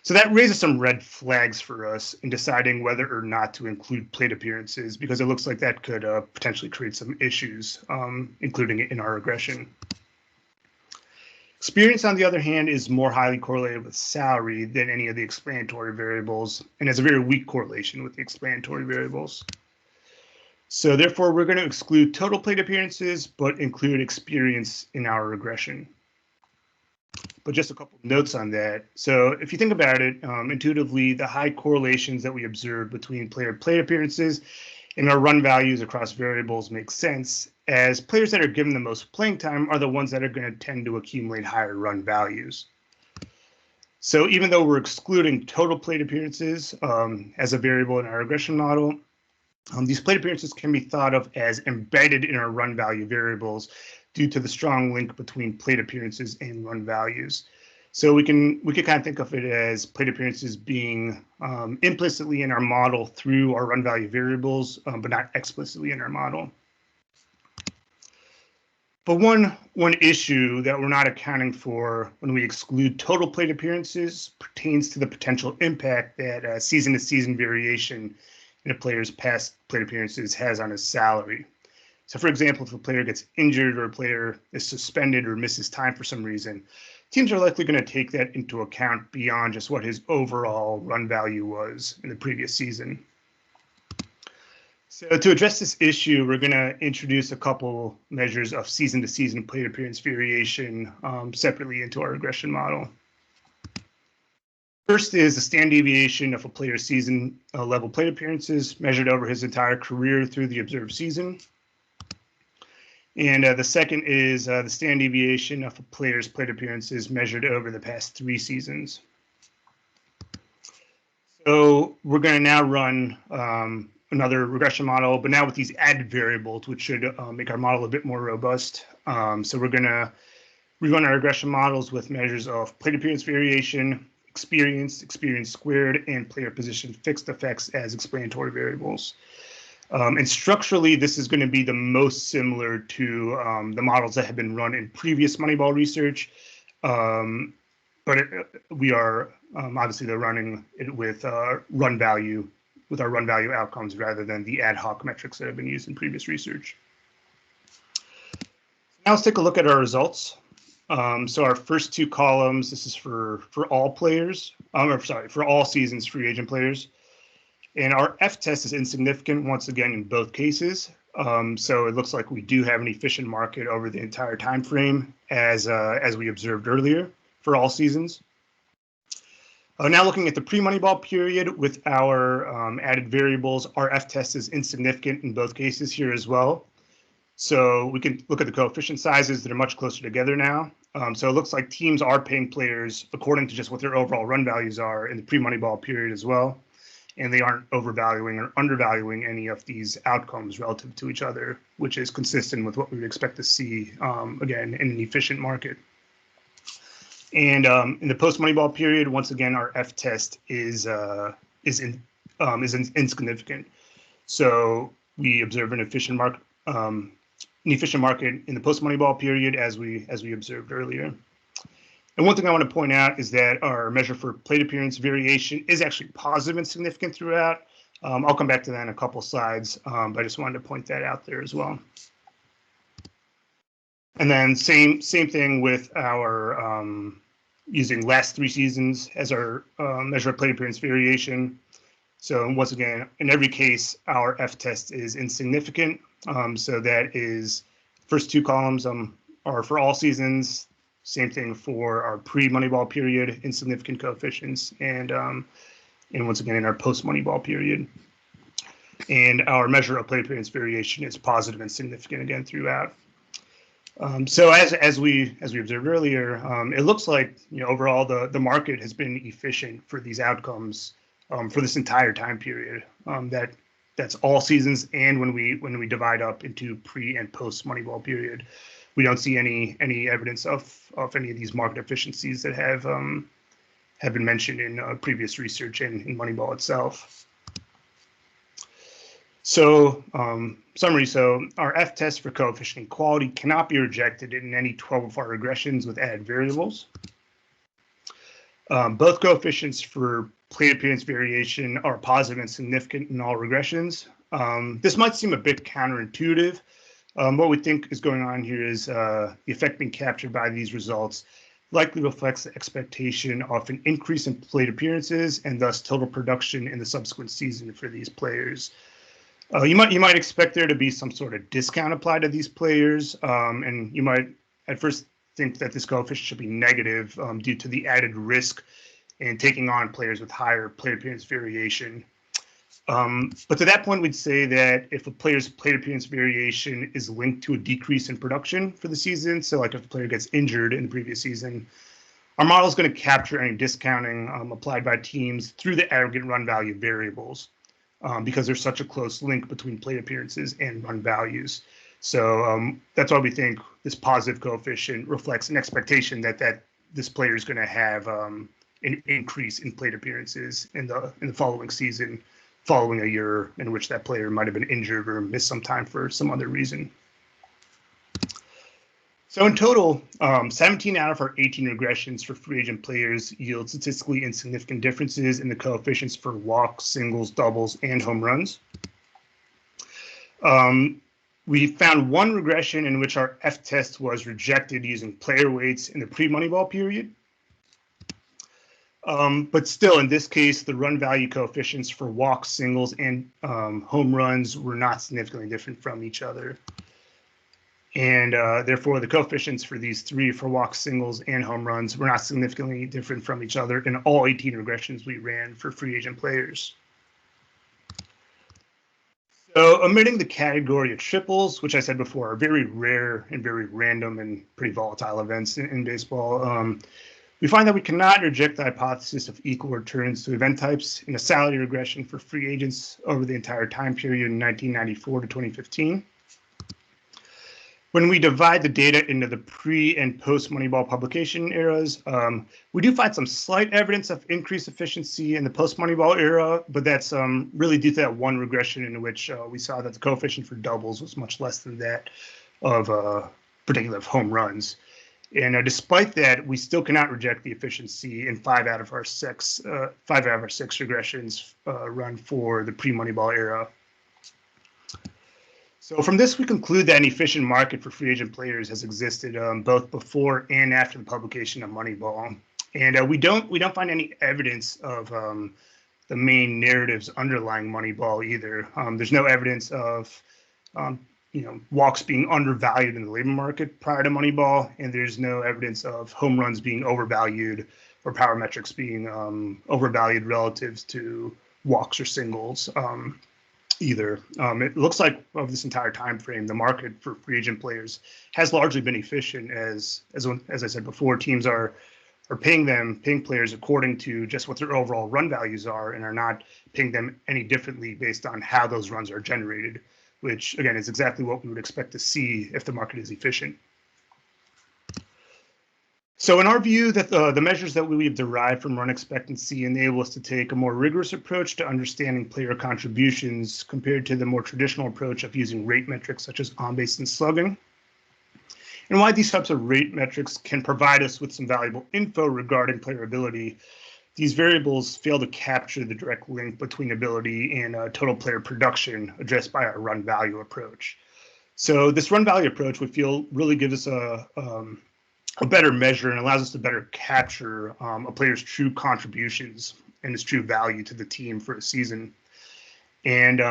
So that raises some red flags for us in deciding whether or not to include plate appearances, because it looks like that could potentially create some issues, including it in our regression. Experience, on the other hand, is more highly correlated with salary than any of the explanatory variables, and has a very weak correlation with the explanatory variables. So therefore, we're going to exclude total plate appearances, but include experience in our regression. But just a couple of notes on that. So if you think about it, intuitively, the high correlations that we observe between player plate appearances and our run values across variables make sense, as players that are given the most playing time are the ones that are going to tend to accumulate higher run values. So even though we're excluding total plate appearances as a variable in our regression model, these plate appearances can be thought of as embedded in our run value variables due to the strong link between plate appearances and run values. So we can kind of think of it as plate appearances being implicitly in our model through our run value variables, but not explicitly in our model. But one issue that we're not accounting for when we exclude total plate appearances pertains to the potential impact that season-to-season variation in a player's past plate appearances has on his salary. So for example, if a player gets injured or a player is suspended or misses time for some reason, teams are likely going to take that into account beyond just what his overall run value was in the previous season. So to address this issue, we're going to introduce a couple measures of season-to-season plate appearance variation separately into our regression model. First is the standard deviation of a player's season level plate appearances measured over his entire career through the observed season. And the second is the standard deviation of a player's plate appearances measured over the past 3 seasons. So we're going to now run another regression model, but now with these added variables, which should make our model a bit more robust. So we're going to rerun our regression models with measures of plate appearance variation, experience squared, and player position fixed effects as explanatory variables. And structurally, this is going to be the most similar to the models that have been run in previous Moneyball research. We are obviously they're running it with run value outcomes rather than the ad hoc metrics that have been used in previous research. Now let's take a look at our results. So our first 2 columns, this is for all players, for all seasons free agent players. And our F-test is insignificant once again in both cases. So it looks like we do have an efficient market over the entire time frame as we observed earlier for all seasons. Now looking at the pre-Moneyball period with our added variables, our F-test is insignificant in both cases here as well. So we can look at the coefficient sizes that are much closer together now. So it looks like teams are paying players according to just what their overall run values are in the pre-Moneyball period as well. And they aren't overvaluing or undervaluing any of these outcomes relative to each other, which is consistent with what we would expect to see, again, in an efficient market. And in the post-Moneyball period, once again, our F-test is insignificant. So we observe an efficient market in the post-Moneyball period as we observed earlier. And one thing I want to point out is that our measure for plate appearance variation is actually positive and significant throughout. I'll come back to that in a couple slides, but I just wanted to point that out there as well. And then same thing with our using last 3 seasons as our measure of plate appearance variation. So once again, in every case, our F-test is insignificant. So that is first 2 columns are for all seasons. Same thing for our pre-Moneyball period, insignificant coefficients, and once again in our post-Moneyball period. And our measure of plate appearance variation is positive and significant again throughout. So as we observed earlier, it looks like overall the market has been efficient for these outcomes for this entire time period. That's all seasons, and when we divide up into pre and post Moneyball period, we don't see any evidence of any of these market efficiencies that have been mentioned in previous research and in Moneyball itself. So summary, so our F-test for coefficient equality cannot be rejected in any 12 of our regressions with added variables. Both coefficients for plate appearance variation are positive and significant in all regressions. This might seem a bit counterintuitive. What we think is going on here is the effect being captured by these results likely reflects the expectation of an increase in plate appearances and thus total production in the subsequent season for these players. You might expect there to be some sort of discount applied to these players, and you might at first think that this coefficient should be negative due to the added risk in taking on players with higher plate appearance variation. But to that point, we'd say that if a player's plate appearance variation is linked to a decrease in production for the season, so like if a player gets injured in the previous season, our model is going to capture any discounting applied by teams through the aggregate run value variables because there's such a close link between plate appearances and run values. So that's why we think this positive coefficient reflects an expectation that this player is going to have an increase in plate appearances in the following season, following a year in which that player might have been injured or missed some time for some other reason. So in total, 17 out of our 18 regressions for free agent players yield statistically insignificant differences in the coefficients for walks, singles, doubles, and home runs. We found one regression in which our F-test was rejected using player weights in the pre-Moneyball period. But still, in this case, the run value coefficients for walks, singles, and home runs were not significantly different from each other. And therefore, the coefficients for these three, for walks, singles, and home runs, were not significantly different from each other in all 18 regressions we ran for free agent players. So, omitting the category of triples, which I said before are very rare and very random and pretty volatile events in baseball, we find that we cannot reject the hypothesis of equal returns to event types in a salary regression for free agents over the entire time period in 1994 to 2015. When we divide the data into the pre and post Moneyball publication eras, we do find some slight evidence of increased efficiency in the post Moneyball era, but that's really due to that one regression in which we saw that the coefficient for doubles was much less than that of particularly of home runs. And despite that, we still cannot reject the efficiency in five out of our six regressions run for the pre-Moneyball era. So from this, we conclude that an efficient market for free agent players has existed both before and after the publication of Moneyball, and we don't find any evidence of the main narratives underlying Moneyball either. There's no evidence of walks being undervalued in the labor market prior to Moneyball, and there's no evidence of home runs being overvalued or power metrics being overvalued relative to walks or singles. Either. It looks like over this entire time frame, the market for free agent players has largely been efficient, as I said before, teams are paying players according to just what their overall run values are, and are not paying them any differently based on how those runs are generated, which again is exactly what we would expect to see if the market is efficient. So in our view, that the measures that we have derived from run expectancy enable us to take a more rigorous approach to understanding player contributions compared to the more traditional approach of using rate metrics such as on-base and slugging. And why these types of rate metrics can provide us with some valuable info regarding player ability, these variables fail to capture the direct link between ability and total player production addressed by our run value approach. So this run value approach, we feel, really gives us a better measure and allows us to better capture a player's true contributions and his true value to the team for a season. And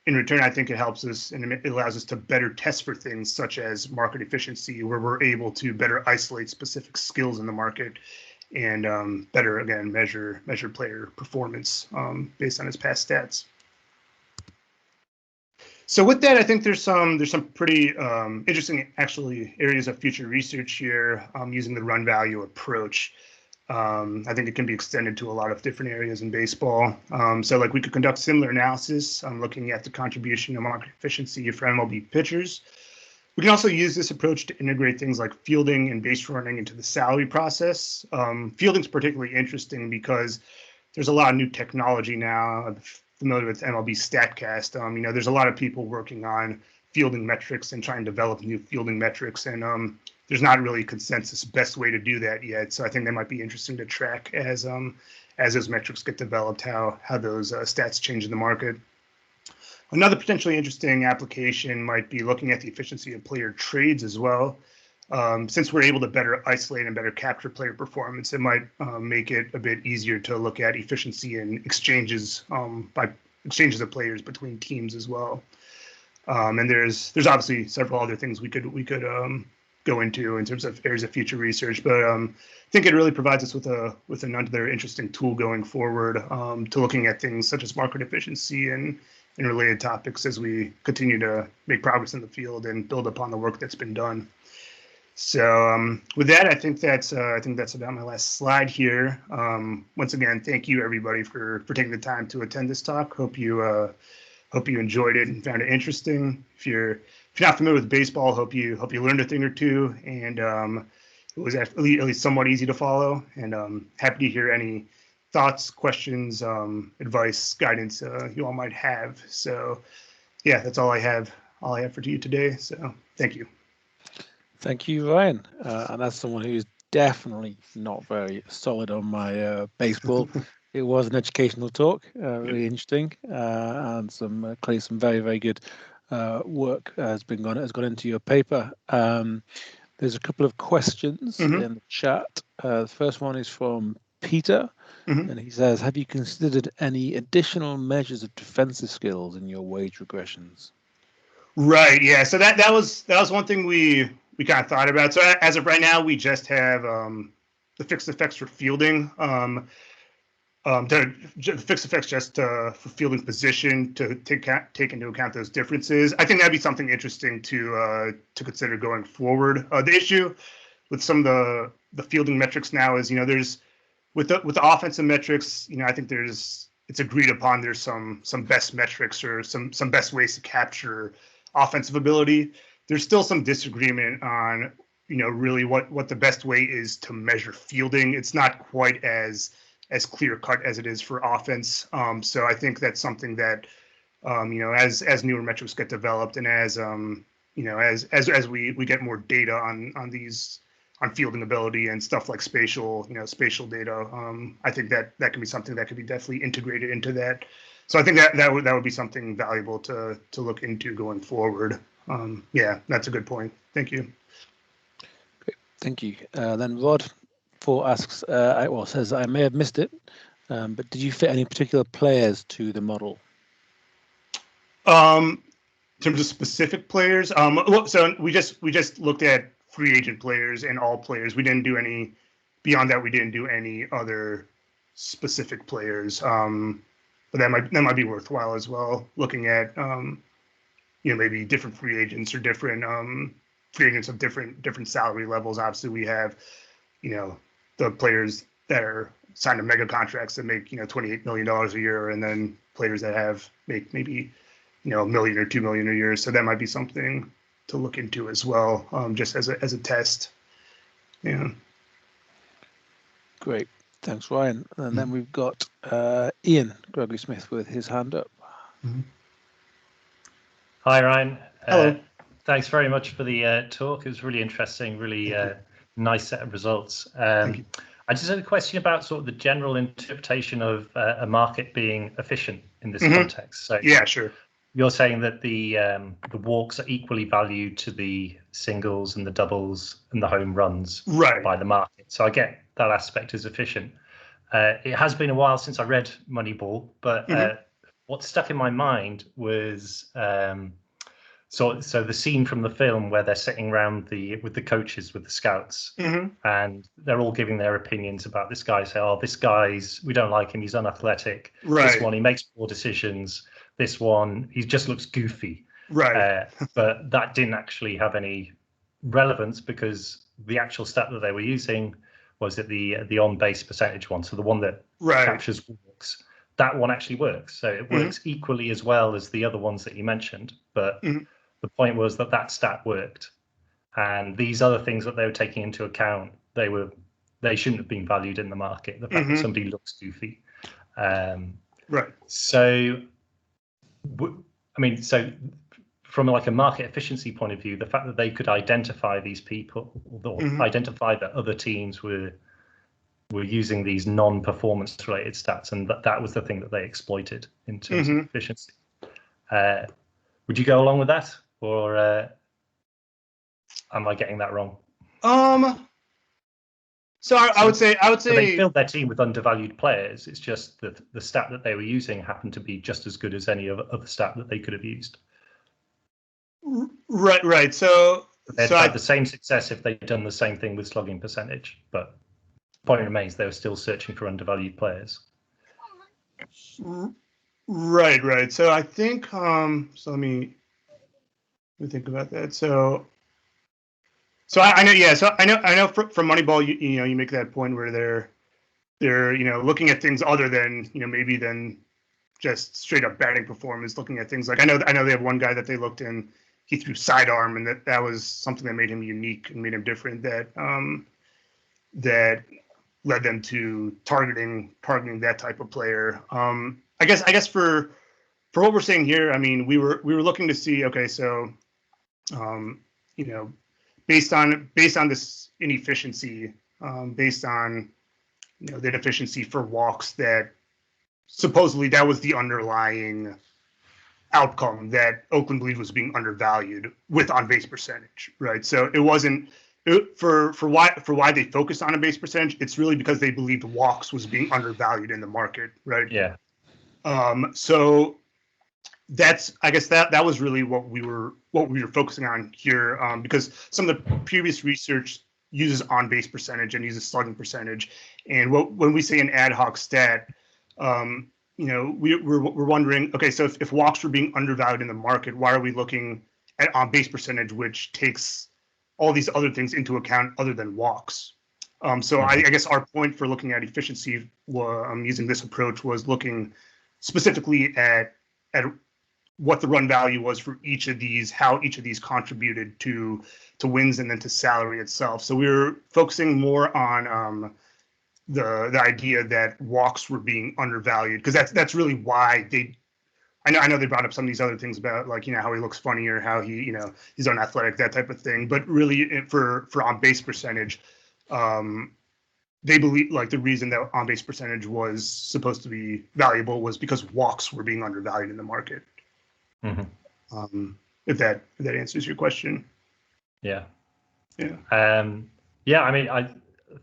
in return, I think it helps us and it allows us to better test for things such as market efficiency, where we're able to better isolate specific skills in the market and better, again, measure player performance based on his past stats. So with that, I think there's some pretty interesting actually areas of future research here using the run value approach. I think it can be extended to a lot of different areas in baseball. So like we could conduct similar analysis looking at the contribution of market efficiency for MLB pitchers. We can also use this approach to integrate things like fielding and base running into the salary process. Fielding is particularly interesting because there's a lot of new technology now. I'm familiar with MLB StatCast. There's a lot of people working on fielding metrics and trying to develop new fielding metrics, and there's not really a consensus best way to do that yet. So I think that might be interesting to track as those metrics get developed, how those stats change in the market. Another potentially interesting application might be looking at the efficiency of player trades as well. Since we're able to better isolate and better capture player performance, it might make it a bit easier to look at efficiency in exchanges by exchanges of players between teams as well. And there's obviously several other things we could go into in terms of areas of future research, but I think it really provides us with another interesting tool going forward to looking at things such as market efficiency and related topics as we continue to make progress in the field and build upon the work that's been done. So with that, I think that's about my last slide here. Once again, thank you everybody for taking the time to attend this talk. Hope you enjoyed it and found it interesting. If you're not familiar with baseball, hope you learned a thing or two, and it was at least somewhat easy to follow. And happy to hear any thoughts, questions, advice, guidance you all might have. So yeah, that's all I have for you today. So thank you. Thank you, Ryan. And as someone who's definitely not very solid on my baseball, it was an educational talk, really interesting, and clearly some very, very good work has gone into your paper. There's a couple of questions in the chat. The first one is from Peter, and he says, have you considered any additional measures of defensive skills in your wage regressions? Right. Yeah. So that was one thing we kind of thought about. So as of right now, we just have the fixed effects for fielding. The fixed effects just for fielding position to take into account those differences. I think that'd be something interesting to consider going forward. The issue with some of the fielding metrics now is, there's with the offensive metrics, I think it's agreed upon there's some best metrics or some best ways to capture offensive ability. There's still some disagreement on, really what the best way is to measure fielding. It's not quite as clear cut as it is for offense. So I think that's something that, as newer metrics get developed and as we get more data on these, on fielding ability and stuff like spatial data, I think that can be something that could be definitely integrated into that. So I think that would be something valuable to look into going forward. Yeah, that's a good point. Thank you. Great, thank you. Then Rod 4 asks, says, I may have missed it, but did you fit any particular players to the model? In terms of specific players, so we just looked at free agent players and all players. We didn't do any beyond that. We didn't do any other specific players. But that might be worthwhile as well. Looking at maybe different free agents or different free agents of different salary levels. Obviously, we have the players that are signed to mega contracts that make $28 million a year, and then players that make maybe $1 million or $2 million a year. So that might be something to look into as well, just as a test. Yeah. Great, thanks, Ryan. And then we've got Ian Gregory Smith with his hand up. Hi, Ryan. Hello. Thanks very much for the talk. It was really interesting, really nice set of results. Thank you. I just had a question about sort of the general interpretation of a market being efficient in this context. So yeah, sure. You're saying that the walks are equally valued to the singles and the doubles and the home runs by the market. So I get that aspect is efficient. It has been a while since I read Moneyball, but what stuck in my mind was so the scene from the film where they're sitting around with the coaches, with the scouts, and they're all giving their opinions about this guy. Say, this guy's, we don't like him, he's unathletic. Right. This one, he makes poor decisions. This one, he just looks goofy. Right. But that didn't actually have any relevance because the actual stat that they were using was that the on-base percentage one, so the one that captures walks. That one actually works. So it works equally as well as the other ones that you mentioned. But the point was that stat worked. And these other things that they were taking into account, they shouldn't have been valued in the market. The fact that somebody looks goofy. Right. So, so from like a market efficiency point of view, the fact that they could identify these people, or identify that other teams were using these non-performance related stats, and that was the thing that they exploited in terms of efficiency. Would you go along with that, or am I getting that wrong? So I would say so they filled their team with undervalued players. It's just that the stat that they were using happened to be just as good as any other stat that they could have used. Right. So they'd had the same success if they'd done the same thing with slugging percentage, but the point remains they were still searching for undervalued players. Right. So I think so let me think about that. So I know, yeah. So I know from Moneyball, you make that point where they're looking at things other than maybe than just straight up batting performance. Looking at things like I know they have one guy that they looked in. He threw sidearm, and that was something that made him unique and made him different. That led them to targeting that type of player. I guess for what we're saying here, I mean, we were looking to see, okay, so based on this inefficiency, based on the inefficiency for walks, that supposedly that was the underlying outcome, that Oakland believed was being undervalued with on base percentage, right? So it wasn't for why they focused on a base percentage. It's really because they believed walks was being undervalued in the market, right? Yeah. So I guess that was really what we were focusing on here, because some of the previous research uses on-base percentage and uses slugging percentage, and when we say an ad hoc stat, we're wondering, okay, so if walks were being undervalued in the market, why are we looking at on-base percentage, which takes all these other things into account other than walks? So I guess our point for looking at efficiency using this approach was looking specifically at what the run value was for each of these, how each of these contributed to wins and then to salary itself. So we were focusing more on the idea that walks were being undervalued, because that's really why I know they brought up some of these other things about, like, how he looks funny or how he, he's unathletic, that type of thing. But really, for on base percentage, they believe, like, the reason that on base percentage was supposed to be valuable was because walks were being undervalued in the market. Mm-hmm. If that answers your question. Yeah. I mean, I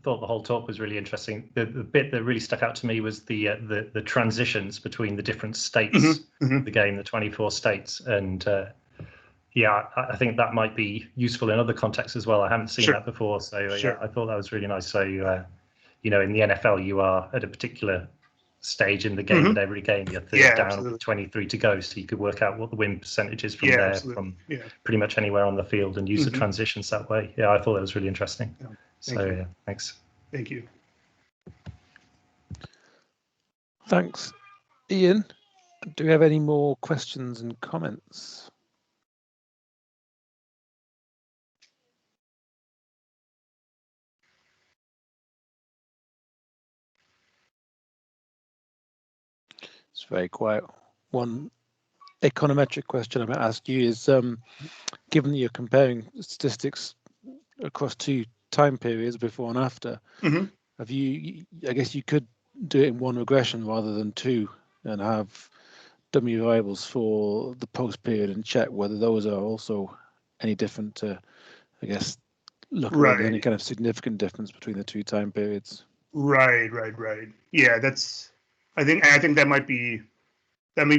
thought the whole talk was really interesting. The bit that really stuck out to me was the transitions between the different states of the game, the 24 states, and I think that might be useful in other contexts as well. I haven't seen that before, so I thought that was really nice. So in the NFL, you are at a particular stage in the game, in every game you're third down with 23 to go, so you could work out what the win percentage is from there, from pretty much anywhere on the field, and use the transitions that way. I thought that was really interesting. Thanks. Thank you. Thanks, Ian. Do we have any more questions and comments? It's very quiet. One econometric question I might ask you is, given that you're comparing statistics across 2 time periods, before and after, have you, I guess you could do it in one regression rather than 2 and have dummy variables for the post period and check whether those are also any different to, I guess, look at whether any kind of significant difference between the 2 time periods. Right. Yeah, I think that might be one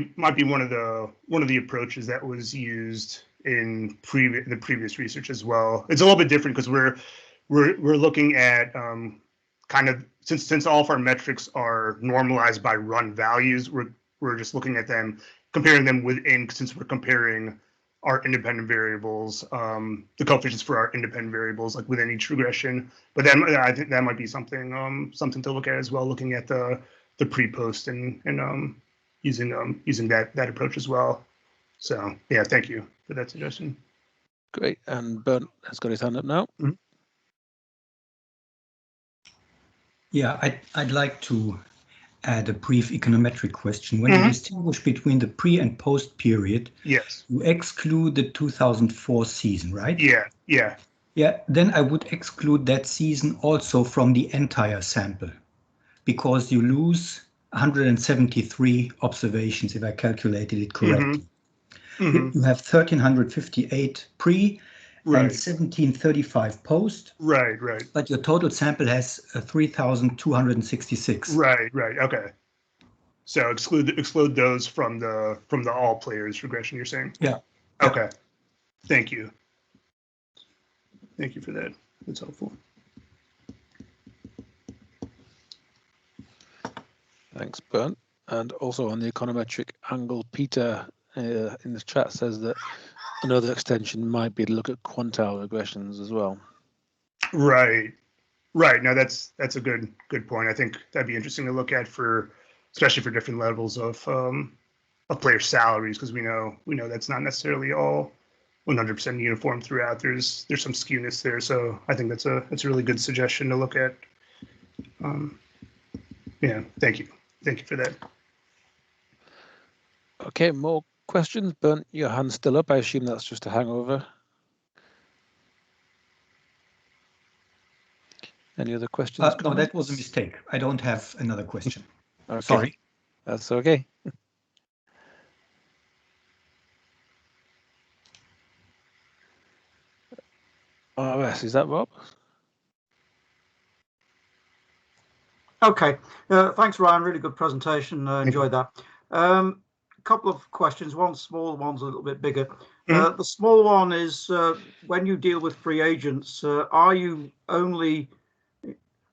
of the approaches that was used in the previous research as well. It's a little bit different because we're looking at kind of, since all of our metrics are normalized by run values, we're just looking at them, comparing them within, since we're comparing our independent variables, the coefficients for our independent variables, like within each regression. But then I think that might be something to look at as well, looking at the pre-post and using that approach as well. So yeah, thank you for that suggestion. Great. And Bernd has got his hand up now. Yeah, I'd like to add a brief econometric question. When you distinguish between the pre and post period, yes, you exclude the 2004 season, right? Yeah. Then I would exclude that season also from the entire sample, because you lose 173 observations, if I calculated it correctly. You have 1,358 pre and 1,735 post. Right. But your total sample has 3,266. Right. Okay. So exclude those from the all players regression, you're saying? Yeah. Okay. Thank you. Thank you for that. That's helpful. Thanks, Bernd. And also on the econometric angle, Peter in the chat says that another extension might be to look at quantile regressions as well. Right. No, that's a good point. I think that'd be interesting to look at, especially for different levels of player salaries, because we know that's not necessarily all 100% uniform throughout. There's some skewness there. So I think that's a really good suggestion to look at. Thank you for that. Okay, more questions? Bernd, your hand's still up. I assume that's just a hangover. Any other questions? No, that was a mistake. I don't have another question. Okay. Sorry. That's okay. RS, is that Rob? Okay. Thanks, Ryan. Really good presentation. Enjoyed that. couple of questions. One small, one's a little bit bigger. The small one is when you deal with free agents, are you only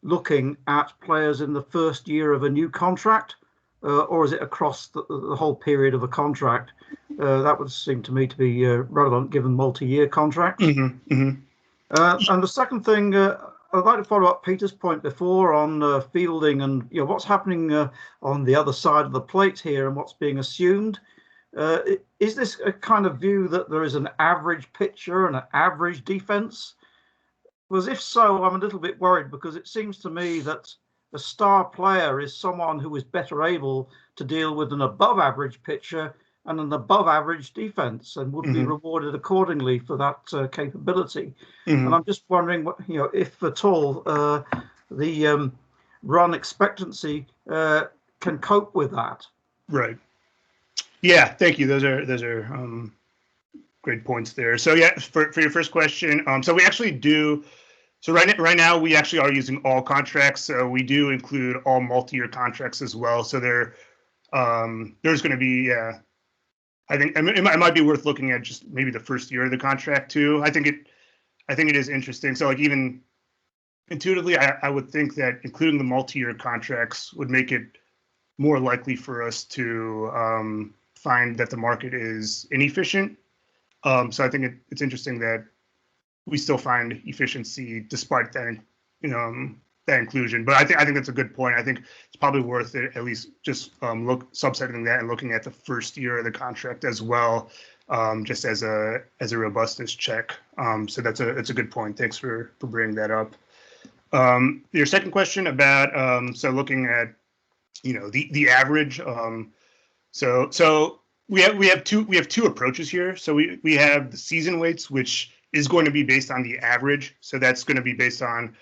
looking at players in the first year of a new contract, or is it across the whole period of a contract? That would seem to me to be relevant given multi-year contracts. And the second thing, I'd like to follow up Peter's point before on fielding and what's happening on the other side of the plate here and what's being assumed. Is this a kind of view that there is an average pitcher and an average defense? Because if so, I'm a little bit worried, because it seems to me that a star player is someone who is better able to deal with an above average pitcher and an above average defense and would be rewarded accordingly for that capability. And I'm just wondering what, if at all the run expectancy can cope with that. Right. Yeah, thank you. Those are great points there. So yeah, for your first question, so we actually do. So right now we actually are using all contracts. So we do include all multi-year contracts as well. So there's going to be I think it might be worth looking at just maybe the first year of the contract too. I think it is interesting. So like even intuitively, I would think that including the multi-year contracts would make it more likely for us to find that the market is inefficient. So I think it's interesting that we still find efficiency despite that, that inclusion. But I think that's a good point. I think it's probably worth it at least just subsetting that and looking at the first year of the contract as well, just as a robustness check. So that's a good point. Thanks for bringing that up. Your second question about so looking at the average. So we have two approaches here. So we have the season weights, which is going to be based on the average. So that's going to be based on,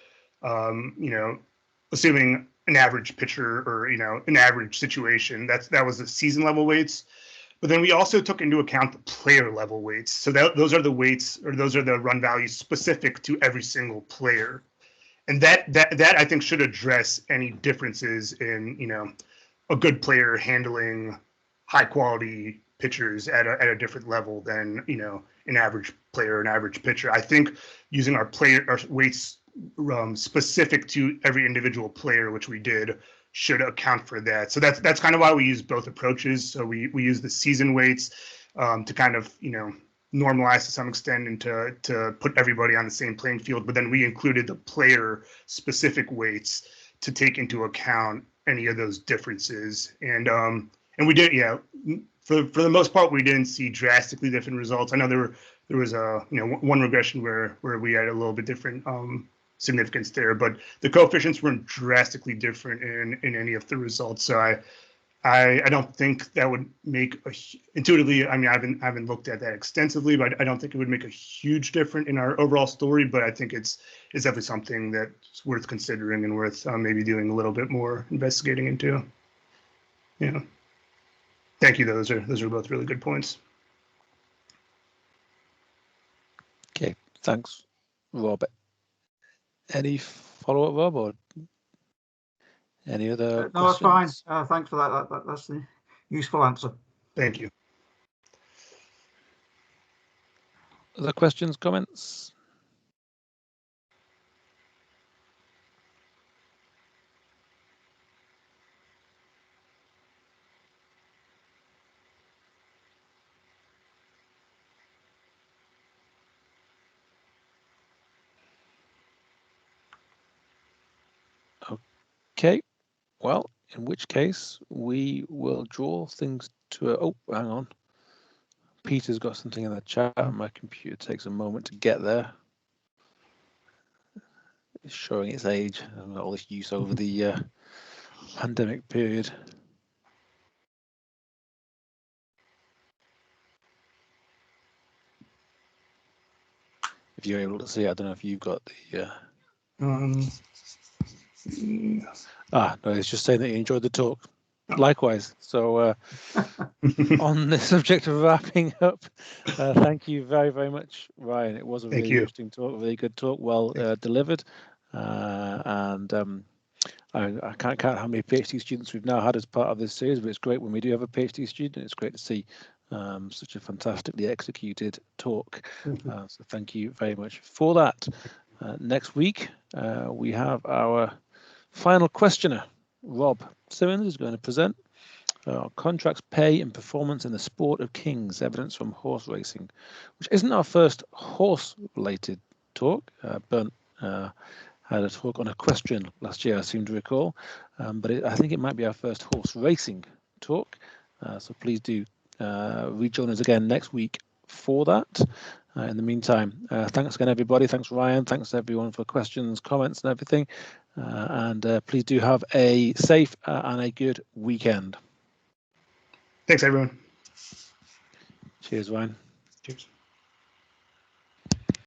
assuming an average pitcher or, an average situation. That was the season level weights. But then we also took into account the player level weights. So those are the weights, or those are the run values specific to every single player. And that I think should address any differences in, a good player handling high quality pitchers at a different level than, an average player, an average pitcher. I think using our weights specific to every individual player, which we did, should account for that. So that's kind of why we use both approaches. So we use the season weights to kind of, normalize to some extent and to put everybody on the same playing field. But then we included the player specific weights to take into account any of those differences. And we did, for the most part, we didn't see drastically different results. I know there was one regression where we had a little bit different significance there, but the coefficients weren't drastically different in any of the results. So I don't think that would make intuitively. I mean, I haven't looked at that extensively, but I don't think it would make a huge difference in our overall story. But I think it's definitely something that's worth considering and worth maybe doing a little bit more investigating into. Yeah. Thank you. Those are both really good points. Okay, thanks, Rob. Any follow-up, Rob, or any other no, that's questions? fine. Thanks for that. That's the useful answer. Thank you. Other questions, comments? Okay, well, in which case we will draw things to a, oh, hang on. Peter's got something in the chat. My computer takes a moment to get there. It's showing its age and all this use over the pandemic period. If you're able to see it, I don't know if you've got the... no, it's just saying that you enjoyed the talk. Likewise. So on the subject of wrapping up, thank you very, very much, Ryan. It was a really interesting talk, a really good talk, well delivered. And I can't count how many PhD students we've now had as part of this series, but it's great when we do have a PhD student. It's great to see such a fantastically executed talk. So thank you very much for that. Next week, we have our final questioner. Rob Simmons is going to present contracts, pay and performance in the sport of kings, evidence from horse racing, which isn't our first horse-related talk. Bernd had a talk on equestrian last year, I seem to recall, but I think it might be our first horse racing talk. So please do rejoin us again next week for that. In the meantime, thanks again, everybody. Thanks, Ryan. Thanks, everyone, for questions, comments, and everything. And please do have a safe and a good weekend. Thanks, everyone. Cheers, Ryan. Cheers.